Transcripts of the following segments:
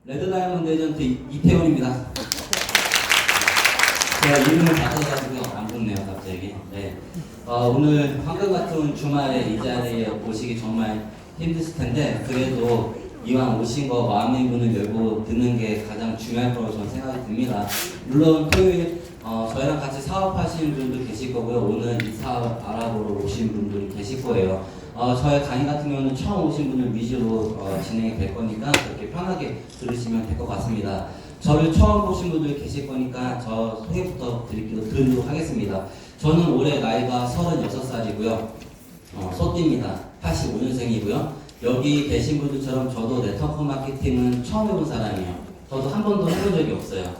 레드 다이아몬드 에이전트 이태원입니다. 제가 이름을 바꿔가지고 안 붙네요, 갑자기. 네. 오늘 황금 같은 주말에 이 자리에 오시기 정말 힘드실 텐데, 그래도 이왕 오신 거 마음의 문을 열고 듣는 게 가장 중요할 거라고 저는 생각이 듭니다. 물론 토요일 저희랑 같이 사업하시는 분도 계실 거고요. 오늘 이 사업 알아보러 오신 분들이 계실 거예요. 저희 강의 같은 경우는 처음 오신 분을 위주로 진행이 될 거니까 그렇게 편하게 들으시면 될 것 같습니다. 저를 처음 보신 분들 계실 거니까 저 소개부터 드리도록 하겠습니다. 저는 올해 나이가 36살이고요. 소띠입니다. 85년생이고요. 여기 계신 분들처럼 저도 네트워크 마케팅은 처음 해본 사람이에요. 저도 한 번도 해본 적이 없어요.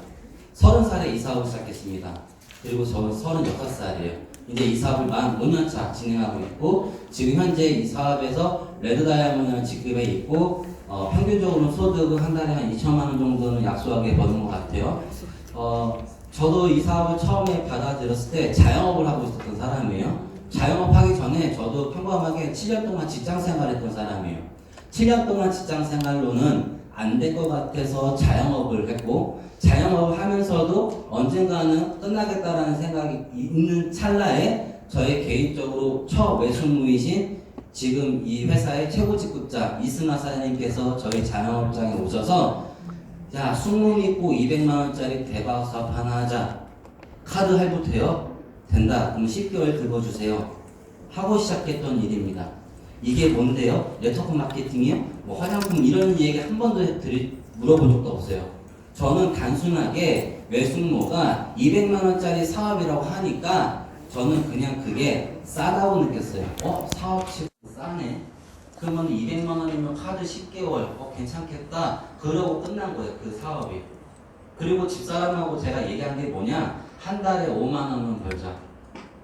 30살에 이 사업을 시작했습니다. 그리고 저는 36살이에요. 이제 이 사업을 만 5년차 진행하고 있고, 지금 현재 이 사업에서 레드 다이아몬드 직급에 있고, 평균적으로 소득은 한 달에 한 2천만 원 정도는 약소하게 버는 것 같아요. 저도 이 사업을 처음에 받아들였을 때 자영업을 하고 있었던 사람이에요. 자영업 하기 전에 저도 평범하게 7년 동안 직장 생활했던 사람이에요. 7년 동안 직장 생활로는 안 될 것 같아서 자영업을 했고, 자영업을 하면서도 언젠가는 끝나겠다라는 생각이 있는 찰나에 저의 개인적으로 처매수무이신 지금 이 회사의 최고 직급자 이승하 사장님께서 저희 자영업장에 오셔서, 야, 숙문 있고 200만원짜리 대박 사업 하나 하자. 카드 할부 돼요? 된다. 그럼 10개월 긁어주세요. 하고 시작했던 일입니다. 이게 뭔데요? 네트워크 마케팅이요? 뭐 화장품 이런 얘기 한 번도 물어본 적도 없어요. 저는 단순하게 외숙모가 200만원짜리 사업이라고 하니까 저는 그냥 그게 싸다고 느꼈어요. 사업치 싸네? 그러면 200만원이면 카드 10개월, 괜찮겠다. 그러고 끝난 거예요, 그 사업이. 그리고 집사람하고 제가 얘기한 게 뭐냐? 한 달에 5만원은 벌자.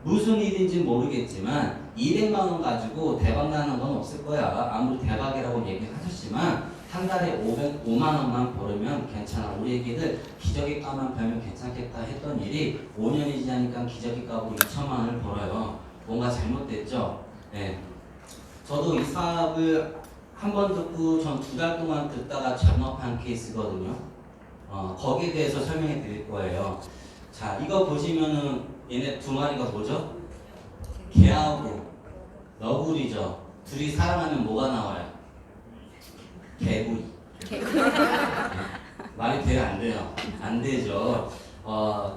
무슨 일인지 모르겠지만 200만원 가지고 대박 나는 건 없을 거야. 아무리 대박이라고 얘기하셨지만 한 달에 5만원만 벌으면 괜찮아. 우리 애기들 기저귀 값만 벌면 괜찮겠다 했던 일이 5년이 지나니까 기저귀 값으로 2천만원을 벌어요. 뭔가 잘못됐죠? 네. 저도 이 사업을 한 번 듣고 전 2달 동안 듣다가 전업한 케이스거든요. 거기에 대해서 설명해 드릴 거예요. 자, 이거 보시면은 얘네 두 마리가 뭐죠? 개하고 너구리죠. 둘이 사랑하면 뭐가 나와요? 개구리. 말이 돼요, 안 돼요? 안 되죠.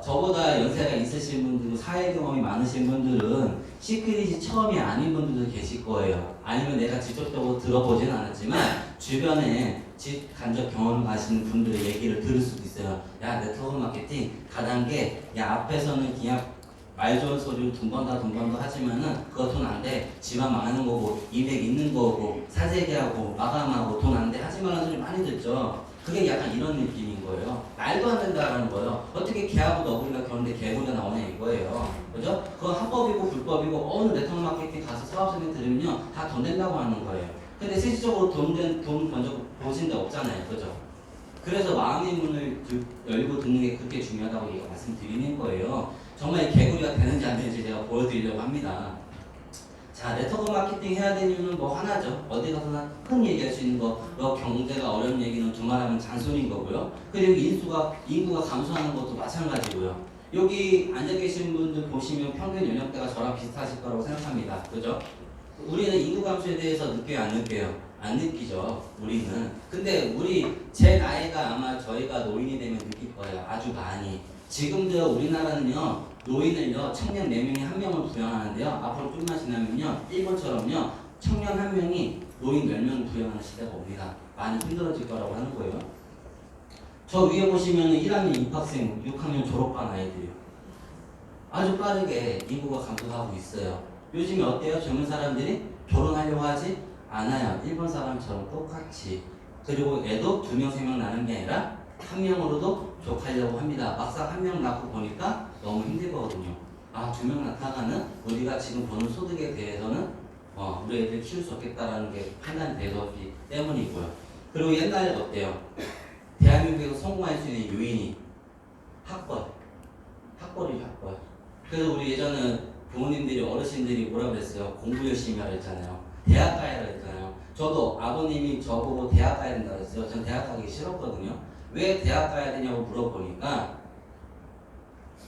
저보다 연세가 있으신 분들, 사회 경험이 많으신 분들은 시크릿이 처음이 아닌 분들도 계실 거예요. 아니면 내가 직접적으로 들어보진 않았지만 주변에 직간접 경험을 가시는 분들의 얘기를 들을 수도 있어요. 야, 네트워크 마케팅 다단계, 야, 앞에서는 그냥 말 좋은 소리로 돈 번다 하지만은 그거 돈 안 돼. 집안 망하는 거고, 인맥 있는 거고, 사재기하고, 마감하고, 돈 안 돼. 하지 말라는 소리 많이 듣죠. 그게 약간 이런 느낌인 거예요. 말도 안 된다라는 거예요. 어떻게 개하고 너구리가 결혼데 개구리가 나오냐 이거예요. 그죠? 그건 합법이고 불법이고 어느 네트워크 마케팅 가서 사업자님 들으면요. 다 돈 된다고 하는 거예요. 근데 실질적으로 돈 먼저 보신 데 없잖아요. 그죠? 그래서 마음의 문을 열고 듣는 게 그렇게 중요하다고 말씀드리는 거예요. 정말 개구리가 되는지 안 되는지 제가 보여드리려고 합니다. 자, 네트워크 마케팅 해야 되는 이유는 뭐 하나죠. 어디 가서나 흔히 얘기할 수 있는 거, 경제가 어려운 얘기는 두말하면 잔소리인 거고요. 그리고 인구가 감소하는 것도 마찬가지고요. 여기 앉아 계신 분들 보시면 평균 연령대가 저랑 비슷하실 거라고 생각합니다. 그죠? 우리는 인구 감소에 대해서 느껴요, 안 느껴요? 안 느끼죠, 우리는. 근데 제 나이가 아마 저희가 노인이 되면 느낄 거예요. 아주 많이. 지금도 우리나라는요, 노인을요, 청년 4명이 1명을 부양하는데요. 앞으로 좀만 지나면요, 일본처럼요, 청년 1명이 노인 10명을 부양하는 시대가 옵니다. 많이 힘들어질 거라고 하는 거예요. 저 위에 보시면 1학년 입학생, 6학년 졸업반 아이들이요. 아주 빠르게 인구가 감소하고 있어요. 요즘에 어때요? 젊은 사람들이 결혼하려고 하지 않아요. 일본 사람처럼 똑같이. 그리고 애도 2명, 3명 나는 게 아니라 1명으로도 족하려고 합니다. 막상 1명 낳고 보니까 너무 힘들거든요. 2명 낳다가는 우리가 지금 버는 소득에 대해서는 우리 애들 키울 수 없겠다라는 게 판단이 되기 때문이고요. 그리고 옛날에 어때요? 대한민국에서 성공할 수 있는 요인이 학벌이죠, 학벌. 그래서 우리 예전에 부모님들이 어르신들이 뭐라 그랬어요? 공부 열심히 하라 했잖아요. 대학 가야 했잖아요. 저도 아버님이 저보고 대학 가야 된다고 했어요. 전 대학 가기 싫었거든요. 왜 대학 가야 되냐고 물어보니까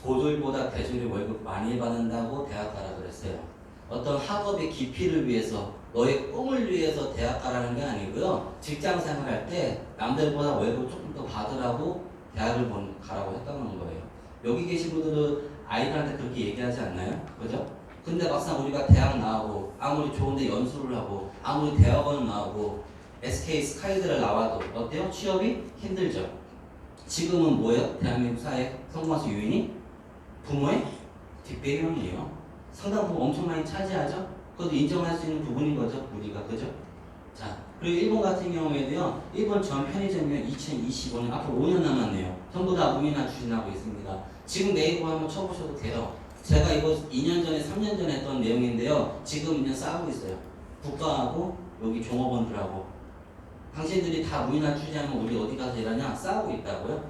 고졸보다 대졸이 월급 많이 받는다고 대학 가라 그랬어요. 어떤 학업의 깊이를 위해서 너의 꿈을 위해서 대학 가라는 게 아니고요. 직장 생활할 때 남들보다 월급 조금 더 받으라고 대학을 가라고 했다는 거예요. 여기 계신 분들은 아이들한테 그렇게 얘기하지 않나요? 그죠? 근데 막상 우리가 대학 나오고 아무리 좋은데 연수를 하고 아무리 대학원 나오고 SK 스카이드를 나와도 어때요? 취업이 힘들죠. 지금은 뭐예요? 대한민국 사회 성공한 요인이 부모의 뒷배경이에요. 상당 부분 엄청 많이 차지하죠. 그것도 인정할 수 있는 부분인 거죠, 우리가. 그죠? 자, 그리고 일본 같은 경우에도요. 일본 전 편의점이 2025년 앞으로 5년 남았네요. 전부 다 무인화 추진하고 있습니다. 지금 네이버 한번 쳐보셔도 돼요. 제가 이거 2년 전에 3년 전에 했던 내용인데요. 지금 2년 싸우고 있어요. 국가하고 여기 종업원들하고. 당신들이 다 무인화 추진하면 우리 어디 가서 일하냐? 싸우고 있다고요.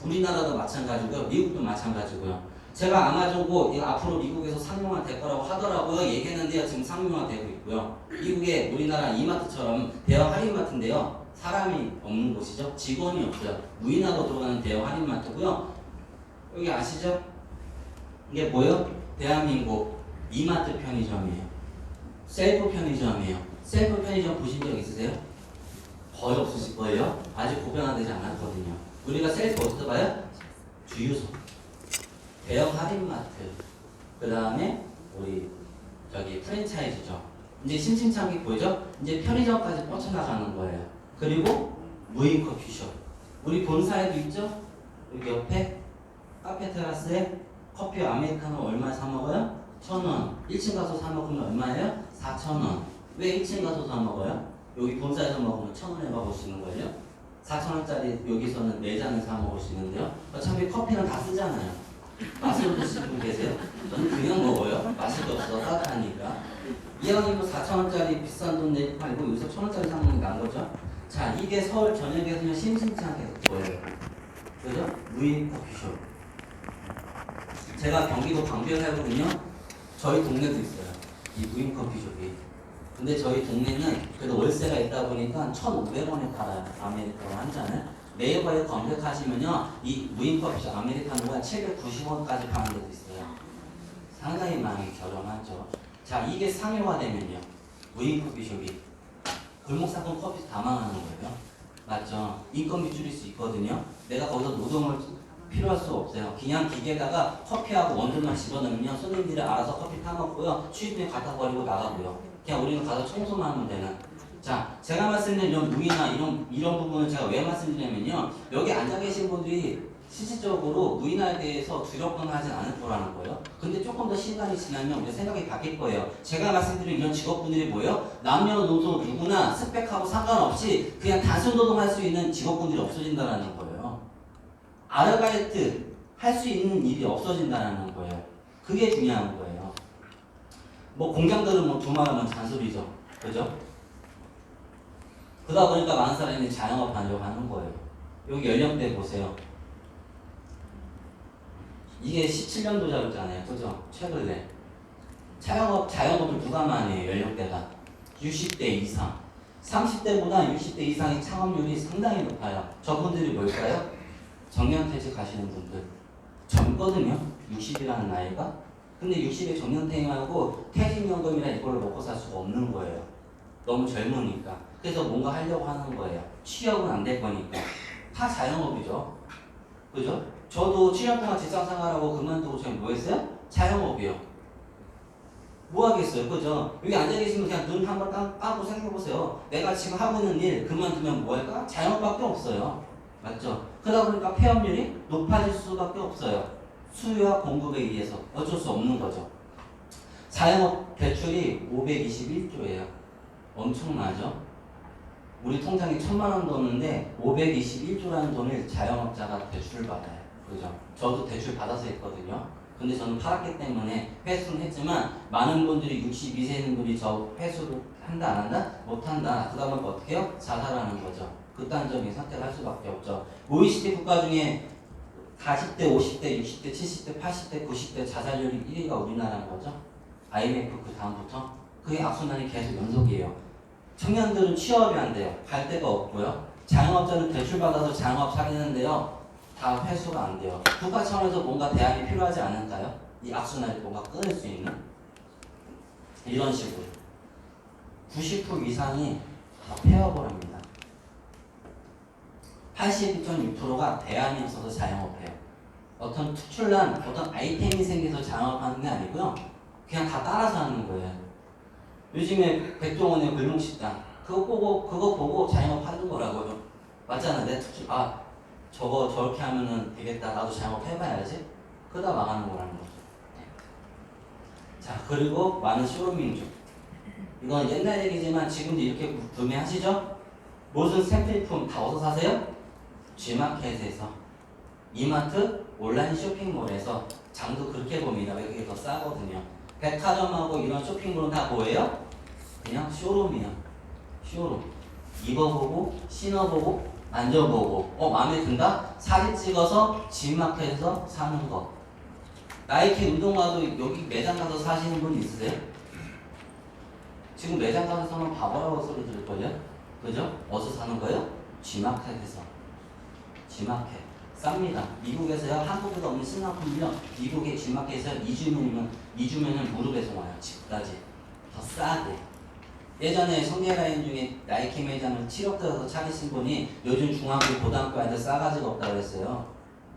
우리나라도 마찬가지고요. 미국도 마찬가지고요. 제가 아마존고 이거 앞으로 미국에서 상용화 될 거라고 하더라고요. 얘기했는데요. 지금 상용화 되고 있고요. 미국에 우리나라 이마트처럼 대형 할인마트인데요. 사람이 없는 곳이죠. 직원이 없어요. 무인화로 들어가는 대형 할인마트고요. 여기 아시죠? 이게 뭐예요? 대한민국 이마트 편의점이에요. 셀프 편의점이에요. 셀프 편의점 보신 적 있으세요? 거의 없으실 거예요. 아직 보편화되지 않았거든요. 우리가 셀프 어디서 봐요? 주유소, 대형 할인마트, 그 다음에 우리 저기 프랜차이즈죠. 이제 심심찮게 보이죠? 이제 편의점까지 뻗쳐나가는 거예요. 그리고 무인 커피숍. 우리 본사에도 있죠? 여기 옆에 카페 테라스에 커피 아메리카노 얼마에 사 먹어요? 1,000원. 1층 가서 사 먹으면 얼마예요? 4,000원. 왜 1층 가서 사 먹어요? 여기 본사에서 먹으면 1,000원에 먹을 수 있는 거예요. 4,000원짜리 여기서는 4잔을 사 먹을 수 있는데요. 어차피 커피는 다 쓰잖아요. 맛을 드시는 분 계세요? 저는 그냥 먹어요. 맛이 없어 따뜻하니까. 이왕이면 4,000원짜리 비싼 돈 내고 팔고 여기서 1,000원짜리 사 먹는 게 나은 거죠. 자, 이게 서울 전역에서는 심심치 않게 보여요. 그죠? 무인 커피숍. 제가 경기도 광주에 살거든요. 저희 동네도 있어요. 이 무인 커피숍이. 근데 저희 동네는 그래도 월세가 있다 보니까 1,500원에 팔아요. 아메리카노 한 잔을. 네이버에 검색하시면요. 이 무인 커피숍 아메리카노가 790원까지 파는 데도 있어요. 상당히 많이 저렴하죠. 자, 이게 상용화되면요. 무인 커피숍이. 골목상권 커피 다 망하는 거예요. 맞죠? 인건비 줄일 수 있거든요. 내가 거기서 노동을 필요할 수 없어요. 그냥 기계에다가 커피하고 원두만 집어넣으면 손님들이 알아서 커피 타먹고요. 취준에 갖다 버리고 나가고요. 그냥 우리는 가서 청소만 하면 되는. 자, 제가 말씀드린 이런 무인화 이런 부분을 제가 왜 말씀드리냐면요. 여기 앉아 계신 분들이 실질적으로 무인화에 대해서 두렵거나 하진 않을 거라는 거예요. 근데 조금 더 시간이 지나면 우리 생각이 바뀔 거예요. 제가 말씀드린 이런 직업분들이 뭐예요? 남녀노소 누구나 스펙하고 상관없이 그냥 단순 노동할 수 있는 직업분들이 없어진다는 거예요. 아르바이트 할 수 있는 일이 없어진다는 거예요. 그게 중요한 거예요. 뭐 공장들은 뭐 두말하면 잔소리죠. 그죠? 그러다 보니까 많은 사람이 자영업 하려고 하는 거예요. 여기 연령대 보세요. 이게 17년도자였잖아요. 그죠? 최근에. 자영업을 누가 많이 해요? 연령대가. 60대 이상. 30대보다 60대 이상의 창업률이 상당히 높아요. 저분들이 뭘까요? 정년퇴직 하시는 분들. 젊거든요. 60이라는 나이가. 근데 60에 정년퇴임하고 퇴직연금이나 이걸로 먹고 살 수가 없는 거예요. 너무 젊으니까. 그래서 뭔가 하려고 하는 거예요. 취업은 안 될 거니까. 다 자영업이죠. 그죠? 저도 7년 동안 직장 생활하고 그만두고 지금 뭐 했어요? 자영업이요. 뭐 하겠어요? 그죠? 여기 앉아 계시면 그냥 눈 한번 감고 생각해보세요. 내가 지금 하고 있는 일 그만두면 뭐 할까? 자영업밖에 없어요. 맞죠? 그러다 보니까 폐업률이 높아질 수밖에 없어요. 수요와 공급에 의해서 어쩔 수 없는 거죠. 자영업 대출이 521조예요. 엄청나죠? 우리 통장에 1,000만 원 넣었는데 521조라는 돈을 자영업자가 대출을 받아요. 그죠? 저도 대출 받아서 했거든요. 근데 저는 팔았기 때문에 회수는 했지만 많은 분들이 62세인 분이 저 회수를 한다 안 한다? 못한다. 그러다 보니까 어떻게 해요? 자살하는 거죠. 극단적인 선택을 할 수밖에 없죠. OECD 국가 중에 40대, 50대, 60대, 70대, 80대, 90대 자살률이 1위가 우리나라인 거죠. IMF 그 다음부터 그게 악순환이 계속 연속이에요. 청년들은 취업이 안 돼요. 갈 데가 없고요. 자영업자는 대출받아서 자영업 차리는데요. 다 회수가 안 돼요. 국가 차원에서 뭔가 대안이 필요하지 않을까요? 이 악순환을 뭔가 끊을 수 있는 이런 식으로 90% 이상이 다 폐업을 합니다. 82.6%가 대안이 없어서 자영업해요. 어떤 특출난 어떤 아이템이 생겨서 자영업하는 게 아니고요. 그냥 다 따라서 하는 거예요. 요즘에 백종원의 골목식당 그거 보고 자영업 하는 거라고요. 맞잖아. 내 특출 저거 저렇게 하면은 되겠다. 나도 자영업 해봐야지. 그러다 망하는 거라는 거죠. 자, 그리고 많은 쇼룸민족. 이건 옛날 얘기지만 지금도 이렇게 구매하시죠? 무슨 생필품 다 어디서 사세요? G마켓에서, 이마트, 온라인 쇼핑몰에서 장도 그렇게 봅니다. 왜 그게 더 싸거든요. 백화점하고 이런 쇼핑몰은 다 뭐예요? 그냥 쇼룸이야. 쇼룸. 입어보고, 신어보고, 만져보고, 마음에 든다? 사진 찍어서 G마켓에서 사는 거. 나이키 운동화도 여기 매장 가서 사시는 분 있으세요? 지금 매장 가서 사면 바보라고 소리 들을걸요? 그죠? 어디서 사는 거예요? G마켓에서. G마켓. 쌉니다. 미국에서요, 한국에도 없는 신상품이요, 미국의 G마켓에서 2주면은 무릎에서 와요. 집까지. 더 싸게. 예전에 성계라인 중에 나이키 매장을 7억 들어서 차리신 분이 요즘 중학교, 고등학교 애들 싸가지가 없다고 그랬어요.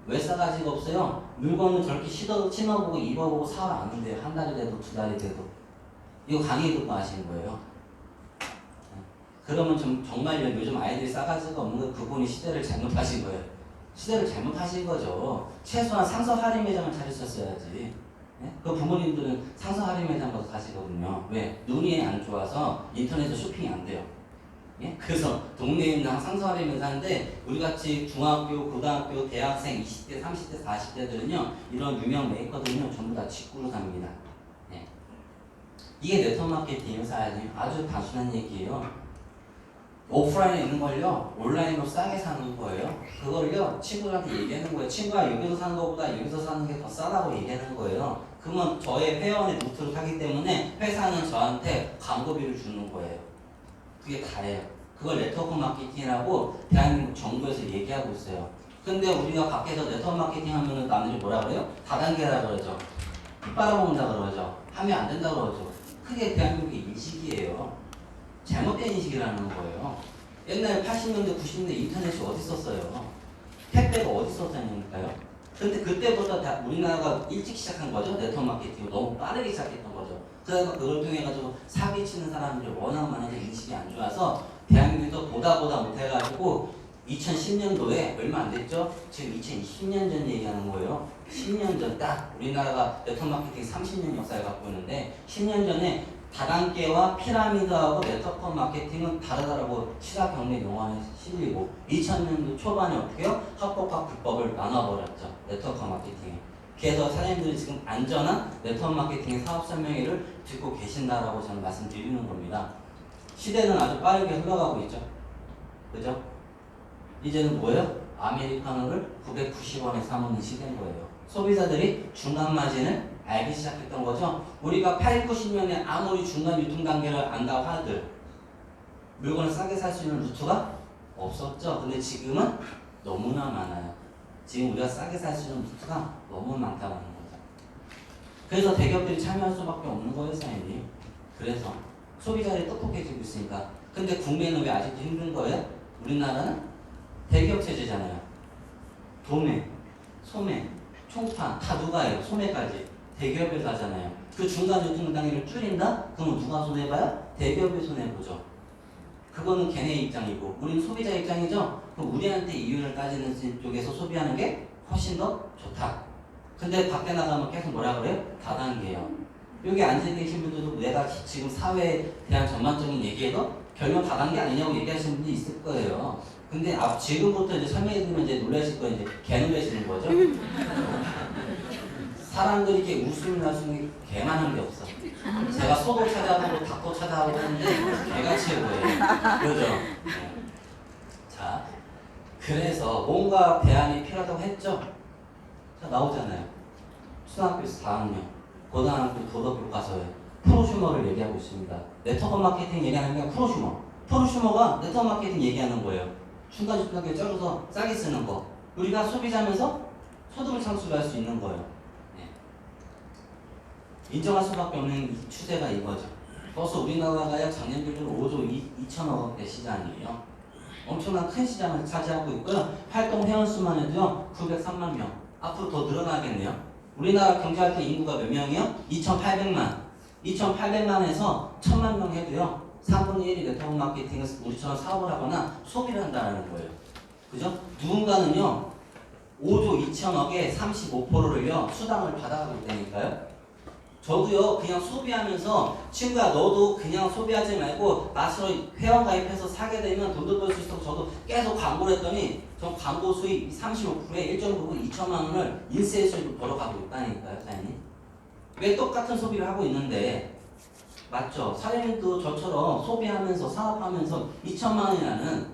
왜 싸가지가 없어요? 물건을 저렇게 신어보고 입어보고 사러 왔는데요. 한 달이 돼도 두 달이 돼도. 이거 강의 듣고 하시는 거예요. 그러면 정말요, 요즘 아이들이 싸가지가 없는 거 그분이 시대를 잘못하신 거예요. 시대를 잘못하신 거죠. 최소한 상서 할인 매장을 차리셨어야지. 그 부모님들은 상서 할인 매장 가서 가시거든요. 왜? 눈이 안 좋아서 인터넷에 쇼핑이 안 돼요. 그래서 동네에 있는 상서 할인 매장인데 우리같이 중학교, 고등학교, 대학생 20대, 30대, 40대들은요 이런 유명 메이커들은요 전부 다 직구로 삽니다. 이게 네트워크 마케팅이에요. 사야지. 아주 단순한 얘기예요. 오프라인에 있는 걸요 온라인으로 싸게 사는 거예요. 그걸요 친구들한테 얘기하는 거예요. 친구가 여기서 사는 것보다 여기서 사는 게 더 싸다고 얘기하는 거예요. 그러면 저의 회원의 루트를 타기 때문에 회사는 저한테 광고비를 주는 거예요. 그게 다예요. 그걸 네트워크 마케팅이라고 대한민국 정부에서 얘기하고 있어요. 근데 우리가 밖에서 네트워크 마케팅 하면은 남들이 뭐라 그래요? 다단계라 그러죠. 피 빨아먹는다 그러죠. 하면 안 된다 그러죠. 크게 대한민국의 인식이에요. 잘못된 인식이라는 거예요. 옛날 80년대, 90년대 인터넷이 어디 있었어요? 택배가 어디 있었냐니까요. 근데 그때보다 다 우리나라가 일찍 시작한 거죠. 네트워크 마케팅을 너무 빠르게 시작했던 거죠. 그래서 그걸 통해 가지고 사기치는 사람들이 워낙 많아서 인식이 안 좋아서 대한민국에서 보다 못해가지고 2010년도에 얼마 안 됐죠? 지금 2020년 전 얘기하는 거예요. 10년 전 딱 우리나라가 네트워크 마케팅 30년 역사를 갖고 있는데 10년 전에 다단계와 피라미드하고 네트워크 마케팅은 다르다라고 시사경례 용어에 실리고 2000년도 초반에 어떻게요? 합법과 불법을 나눠버렸죠. 네트워크 마케팅에. 그래서 사장님들이 지금 안전한 네트워크 마케팅의 사업 설명회를 듣고 계신다라고 저는 말씀드리는 겁니다. 시대는 아주 빠르게 흘러가고 있죠. 그죠? 이제는 뭐예요? 아메리카노를 990원에 사먹는 시대인 거예요. 소비자들이 중간 마진을 알기 시작했던 거죠. 우리가 8, 90년에 아무리 중간 유통 단계를 안다고 하들 물건을 싸게 살 수 있는 루트가 없었죠. 근데 지금은 너무나 많아요. 지금 우리가 싸게 살 수 있는 루트가 너무 많다는 거죠. 그래서 대기업들이 참여할 수밖에 없는 거예요, 사장님. 그래서 소비자들이 똑똑해지고 있으니까. 근데 국내는 왜 아직도 힘든 거예요? 우리나라는 대기업 체제잖아요. 도매, 소매, 총판 다 누가 해요? 소매까지. 대기업에서 하잖아요. 그 중간 유통 단계를 줄인다? 그러면 누가 손해봐요? 대기업이 손해보죠. 그거는 걔네 입장이고 우리는 소비자 입장이죠. 그럼 우리한테 이윤을 따지는 쪽에서 소비하는 게 훨씬 더 좋다. 근데 밖에 나가면 계속 뭐라 그래요? 다단계예요. 여기 앉아 계신 분들도 내가 지금 사회에 대한 전반적인 얘기해도 결론 다단계 아니냐고 얘기하시는 분이 있을 거예요. 근데 지금부터 이제 설명해드리면 이제 놀라실 거예요. 이제 개놀라시는 거죠. 사람들이 이렇게 웃음이 날 수 있는 게 개만한 게 없어. 제가 소도 찾아보고 닭도 찾아보고 하는데 개가 최고예요. 그죠? 네. 자, 그래서 뭔가 대안이 필요하다고 했죠? 자, 나오잖아요. 초등학교에서 4학년, 고등학교 도덕교과서에 프로슈머를 얘기하고 있습니다. 네트워크 마케팅 얘기하는 게 프로슈머. 프로슈머가 네트워크 마케팅 얘기하는 거예요. 중간중간에 쩔어서 싸게 쓰는 거. 우리가 소비자면서 소득을 창출할 수 있는 거예요. 네. 인정할 수밖에 없는 추세가 이거죠. 벌써 우리나라가 약 작년 기준으로 5조 2천억 원대 시장이에요. 엄청난 큰 시장을 차지하고 있고요. 활동 회원수만 해도요 903만 명. 앞으로 더 늘어나겠네요. 우리나라 경제활동 인구가 몇 명이요? 2,800만. 2,800만에서 1,000만 명 해도요 3분의 1이 네트워크 마케팅을 우리처럼 사업을 하거나 소비를 한다는 거예요. 그죠? 누군가는요 5조 2천억에 35%를요 수당을 받아가고 있다니까요. 저도요 그냥 소비하면서 친구야 너도 그냥 소비하지 말고 나처럼 회원 가입해서 사게 되면 돈도 벌 수 있어. 저도 계속 광고를 했더니 저 광고 수입 35%에 1.9분 2천만 원을 인세 수입을 벌어가고 있다니까요. 사장님. 왜 똑같은 소비를 하고 있는데 맞죠? 사장님도 저처럼 소비하면서 사업하면서 2천만 원이라는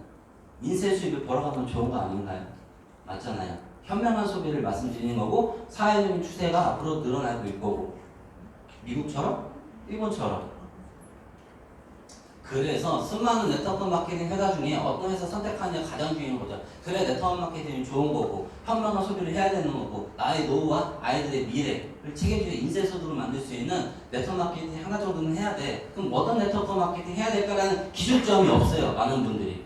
인세 수입을 벌어가면 좋은 거 아닌가요? 맞잖아요. 현명한 소비를 말씀드리는 거고 사회적인 추세가 앞으로 늘어나고 있고 미국처럼 일본처럼. 그래서 수많은 네트워크 마케팅 회사 중에 어떤 회사 선택하느냐 가장 중요한 거죠. 그래 네트워크 마케팅이 좋은 거고 현명한 소비를 해야 되는 거고 나의 노후와 아이들의 미래를 책임지고 인쇄 소득을 만들 수 있는 네트워크 마케팅 하나 정도는 해야 돼. 그럼 어떤 네트워크 마케팅 해야 될까라는 기준점이 없어요. 많은 분들이.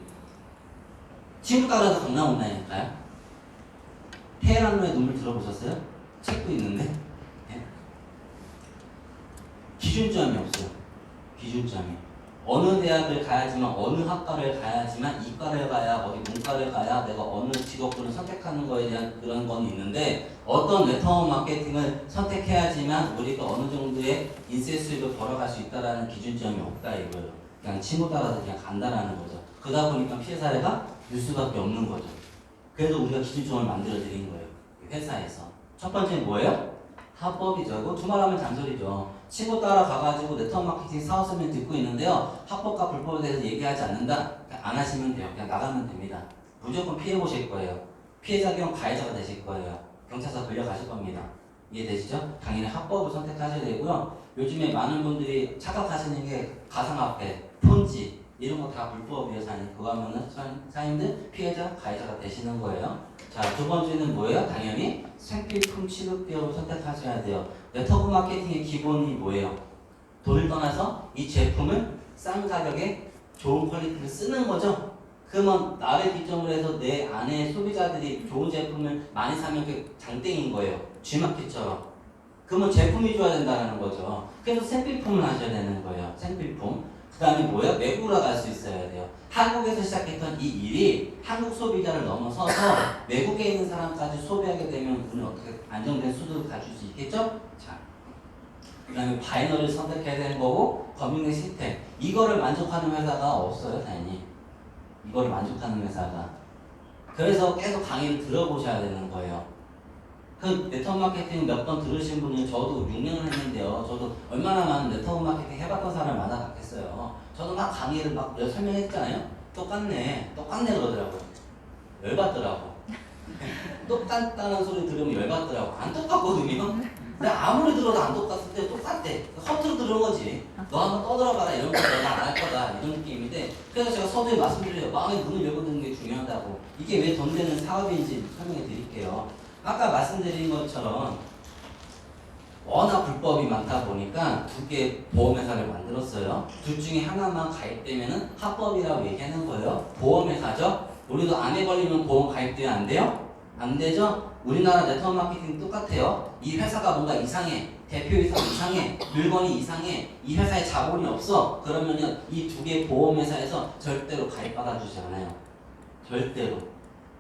친구 따라서 강남 온다니까요. 테헤란로의 눈물 들어보셨어요? 책도 있는데 네? 기준점이 없어요. 기준점이. 어느 대학을 가야지만 어느 학과를 가야지만 이과를 가야 어디 문과를 가야 내가 어느 직업군을 선택하는 거에 대한 그런 건 있는데 어떤 네트워크 마케팅을 선택해야지만 우리가 어느 정도의 인세 수익을 벌어갈 수 있다라는 기준점이 없다 이거예요. 그냥 친구 따라서 그냥 간다라는 거죠. 그러다 보니까 피해 사례가 늘 수밖에 없는 거죠. 그래서 우리가 기준점을 만들어 드린 거예요. 회사에서. 첫 번째는 뭐예요? 합법이죠. 두말하면 잔소리죠. 친구 따라 가가지고 네트워크 마케팅 사업 설명 듣고 있는데요. 합법과 불법에 대해서 얘기하지 않는다? 안 하시면 돼요. 그냥 나가면 됩니다. 무조건 피해 보실 거예요. 피해자 경우 가해자가 되실 거예요. 경찰서 끌려가실 겁니다. 이해되시죠? 당연히 합법을 선택하셔야 되고요. 요즘에 많은 분들이 착각하시는 게 가상화폐, 폰지 이런 거 다 불법이에요. 사장님. 그거 하면은 사장님들 피해자, 가해자가 되시는 거예요. 자, 두 번째는 뭐예요? 당연히 생필품 취급 기업을 선택하셔야 돼요. 네트워크 마케팅의 기본이 뭐예요? 돈을 떠나서 이 제품을 싼 가격에 좋은 퀄리티를 쓰는 거죠. 그러면 나를 기점으로 해서 내 안에 소비자들이 좋은 제품을 많이 사면 그 장땡인 거예요. G마켓처럼. 그러면 제품이 좋아야 된다는 거죠. 그래서 생필품을 하셔야 되는 거예요. 생필품. 그 다음에 뭐예요? 외국으로 갈 수 있어야 돼요. 한국에서 시작했던 이 일이 한국 소비자를 넘어서서 외국에 있는 사람까지 소비하게 되면 우리는 어떻게 안정된 수익을 가질 수 있겠죠? 자, 그 다음에 바이너를 선택해야 되는 거고 검증된 시스템. 이거를 만족하는 회사가 없어요, 당연히. 이거를 만족하는 회사가. 그래서 계속 강의를 들어보셔야 되는 거예요. 그 네트워크 마케팅 몇 번 들으신 분은 저도 6년을 했는데요. 저도 얼마나 많은 네트워크 마케팅 해봤던 사람을 만나봤겠어요. 저도 막 강의를 막 설명했잖아요. 똑같네 그러더라고요. 열받더라고. 똑같다는 소리 들으면 열받더라고. 안 똑같거든요. 근데 아무리 들어도 안 똑같을 때 똑같대. 허투루 들은 거지. 너 한번 떠들어봐라 이런 거 내가 안 할 거다 이런 느낌인데 그래서 제가 서두에 말씀드려요. 마음의 문을 열고 듣는 게 중요하다고. 이게 왜 돈 되는 사업인지 설명해 드릴게요. 아까 말씀드린 것처럼 워낙 불법이 많다 보니까 두 개의 보험회사를 만들었어요. 둘 중에 하나만 가입되면 합법이라고 얘기하는 거예요. 보험회사죠. 우리도 암에 걸리면 보험 가입돼야 안 돼요? 안 되죠? 우리나라 네트워크 마케팅 똑같아요. 이 회사가 뭔가 이상해. 대표이사 이상해. 물건이 이상해. 이 회사에 자본이 없어. 그러면은 이 두 개의 보험회사에서 절대로 가입받아 주지 않아요. 절대로.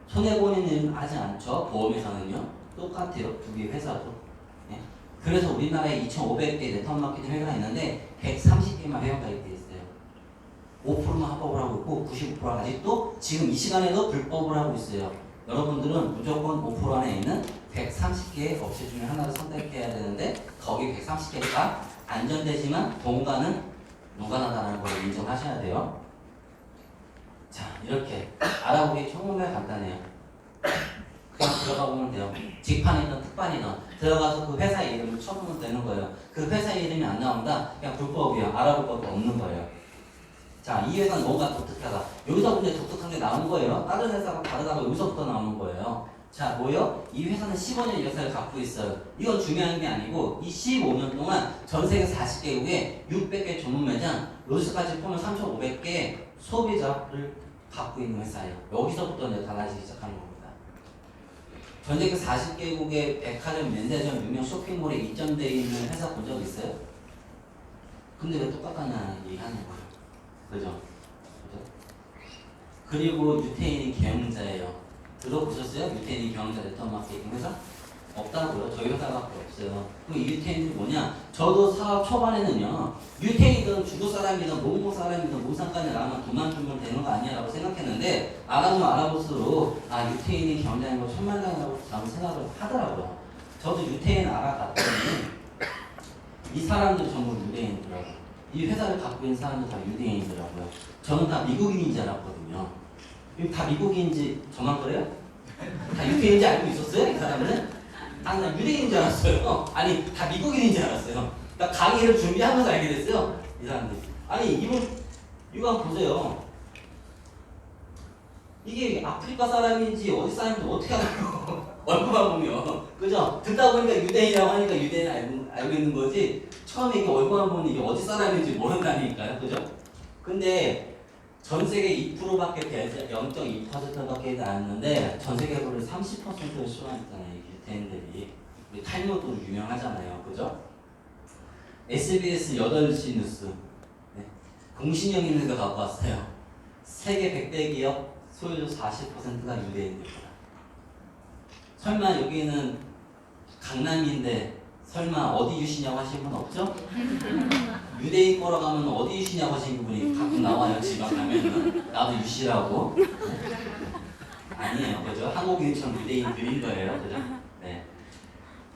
손해보는 일은 하지 않죠. 보험회사는요. 똑같아요. 두 개의 회사도. 네. 그래서 우리나라에 2,500개 네트워크 마케팅 회사가 있는데 130개만 회원 가입되어 있어요. 5%만 합법을 하고 있고 95%가 아직도 지금 이 시간에도 불법을 하고 있어요. 여러분들은 무조건 5% 안에 있는 130개의 업체 중에 하나를 선택해야 되는데 거기 130개가 안전되지만 동가는 무관하다는 걸 인정하셔야 돼요. 자, 이렇게 알아보기 정말 간단해요. 그냥 들어가 보면 돼요. 직판이든 특판이든 들어가서 그 회사의 이름을 쳐보면 되는 거예요. 그 회사의 이름이 안 나온다? 그냥 불법이야. 알아볼 것도 없는 거예요. 자, 이 회사는 뭔가 독특하다. 여기서 근데 독특한 게 나온 거예요. 다른 회사가 다르다고 여기서부터 나오는 거예요. 자, 뭐요? 이 회사는 15년 역사를 갖고 있어요. 이건 중요한 게 아니고 이 15년 동안 전 세계 40개국에 600개 전문 매장, 로스까지 포함 3,500개 소비자를 갖고 있는 회사예요. 여기서부터 이제 달라지기 시작하는 겁니다. 전 세계 40개국의 백화점, 면세점, 유명 쇼핑몰에 입점되어 있는 회사 본 적 있어요? 근데 왜 똑같다냐 얘기하는 거예요. 그죠? 그리고 유태인이 경영자예요. 들어보셨어요? 유태인이 경영자 네트워크 마케팅 회사? 없다고요. 저희 회사밖에 없어요. 그럼 이 유태인들이 뭐냐? 저도 사업 초반에는요. 유태인이든 중국 사람이든 몽고 사람이든 뭔 상관이 나면 돈만 주면 되는 거 아니야 라고 생각했는데 알아보면 알아볼수록 아 유태인이 경영자인 거 천만다행이라고 저는 생각을 하더라고요. 저도 유태인 알아봤더니 이 사람들 전부 유대인이더라고요. 이 회사를 갖고 있는 사람들 다 유대인이더라고요. 저는 다 미국인인 줄 알았거든요. 다 미국인인지 저만 그래요? 다 유대인인지 알고 있었어요? 이 사람은? 아니 나 유대인인 줄 알았어요. 아니 다 미국인인 줄 알았어요. 나 강의를 준비하면서 알게 됐어요. 이 사람들이. 아니 이거 한번 보세요. 이게 아프리카 사람인지 어디 사람인지 어떻게 알아요? 얼굴만 보면. 그죠? 듣다 보니까 유대인이라고 하니까 유대인 알고 있는 거지. 처음에 이게 얼굴만 보면 이게 어디 사람인지 모른다니까요. 그죠? 근데 전 세계 2%밖에 되지 0.2%밖에 안 전 세계적으로 30%를 수반했잖아요. 이 유태인들이. 우리 탈모도 유명하잖아요. 그죠? SBS 8시 뉴스. 네. 공신력 있는 거 갖고 왔어요. 세계 100대 기업 소유주 40%가 유대인들입니다. 설마 여기는 강남인데 설마 어디 유시냐고 하신 분 없죠? 유대인 보러 가면 어디 유시냐고 하신 분이 가끔 나와요. 지방 가면 나도 유시라고. 아니에요. 그죠? 한국인처럼 유대인들인 거예요. 그죠? 네.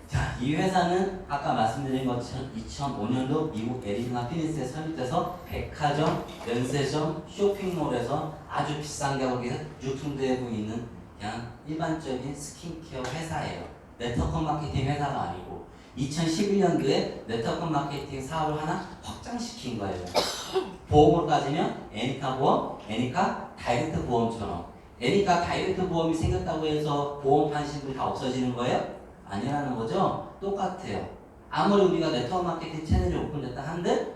자, 이 회사는 아까 말씀드린 것처럼 2005년도 미국 애리조나 피닉스에 설립돼서 백화점, 면세점, 쇼핑몰에서 아주 비싼 가격에 유통되고 있는 그냥 일반적인 스킨케어 회사예요. 네트워크 마케팅 회사가 아니고 2011년도에 네트워크 마케팅 사업을 하나 확장시킨 거예요. 보험으로 따지면 애니카 보험, 애니카 다이렉트 보험처럼 애니카 다이렉트 보험이 생겼다고 해서 보험 파신 분이 다 없어지는 거예요? 아니라는 거죠? 똑같아요. 아무리 우리가 네트워크 마케팅 채널이 오픈됐다 한들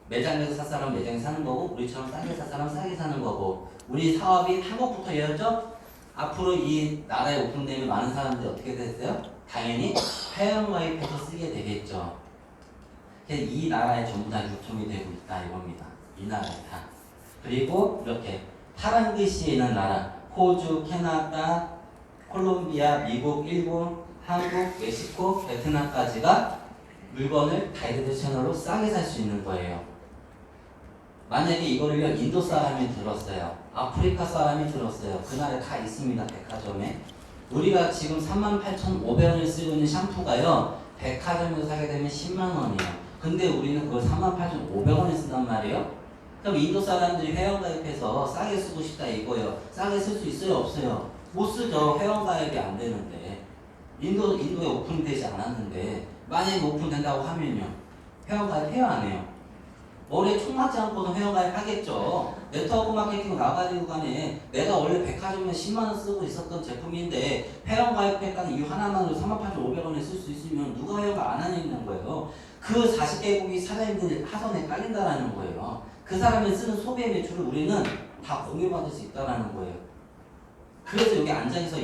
매장에서 살 사람 매장에 사는 거고 우리처럼 싸게 살 사람 싸게 사는 거고 우리 사업이 한국부터 열렸죠? 앞으로 이 나라에 오픈되면 많은 사람들이 어떻게 됐어요? 당연히 회원가입해서 쓰게 되겠죠. 그래서 이 나라에 전부 다 유통이 되고 있다 이겁니다. 이 나라에 다. 그리고 이렇게 파란 글씨에 있는 나라 호주, 캐나다, 콜롬비아, 미국, 일본, 한국, 멕시코, 베트남까지가 물건을 다이렉트 채널로 싸게 살 수 있는 거예요. 만약에 이거를요 인도 사람이 들었어요. 아프리카 사람이 들었어요. 그 나라에 다 있습니다. 백화점에. 우리가 지금 38,500원을 쓰고 있는 샴푸가요. 백화점에서 사게 되면 10만 원이에요. 근데 우리는 그걸 38,500원에 쓴단 말이에요. 그럼 인도 사람들이 회원가입해서 싸게 쓰고 싶다 이거예요. 싸게 쓸 수 있어요? 없어요? 못 쓰죠. 회원가입이 안 되는데. 인도에 오픈되지 않았는데 만약에 오픈된다고 하면요. 회원가입 해요? 안 해요? 머리에 총 맞지 않고도 회원가입 하겠죠. 네트워크 마케팅 나가지고 간에 내가 원래 백화점에 10만원 쓰고 있었던 제품인데 회원가입했다는 이유 하나만으로 38,500원에 쓸 수 있으면 누가 회원가입 안 하는 거예요. 그 40개국이 사장님들 하선에 깔린다라는 거예요. 그 사람이 쓰는 소비의 매출을 우리는 다 공유받을 수 있다라는 거예요. 그래서 여기 앉아서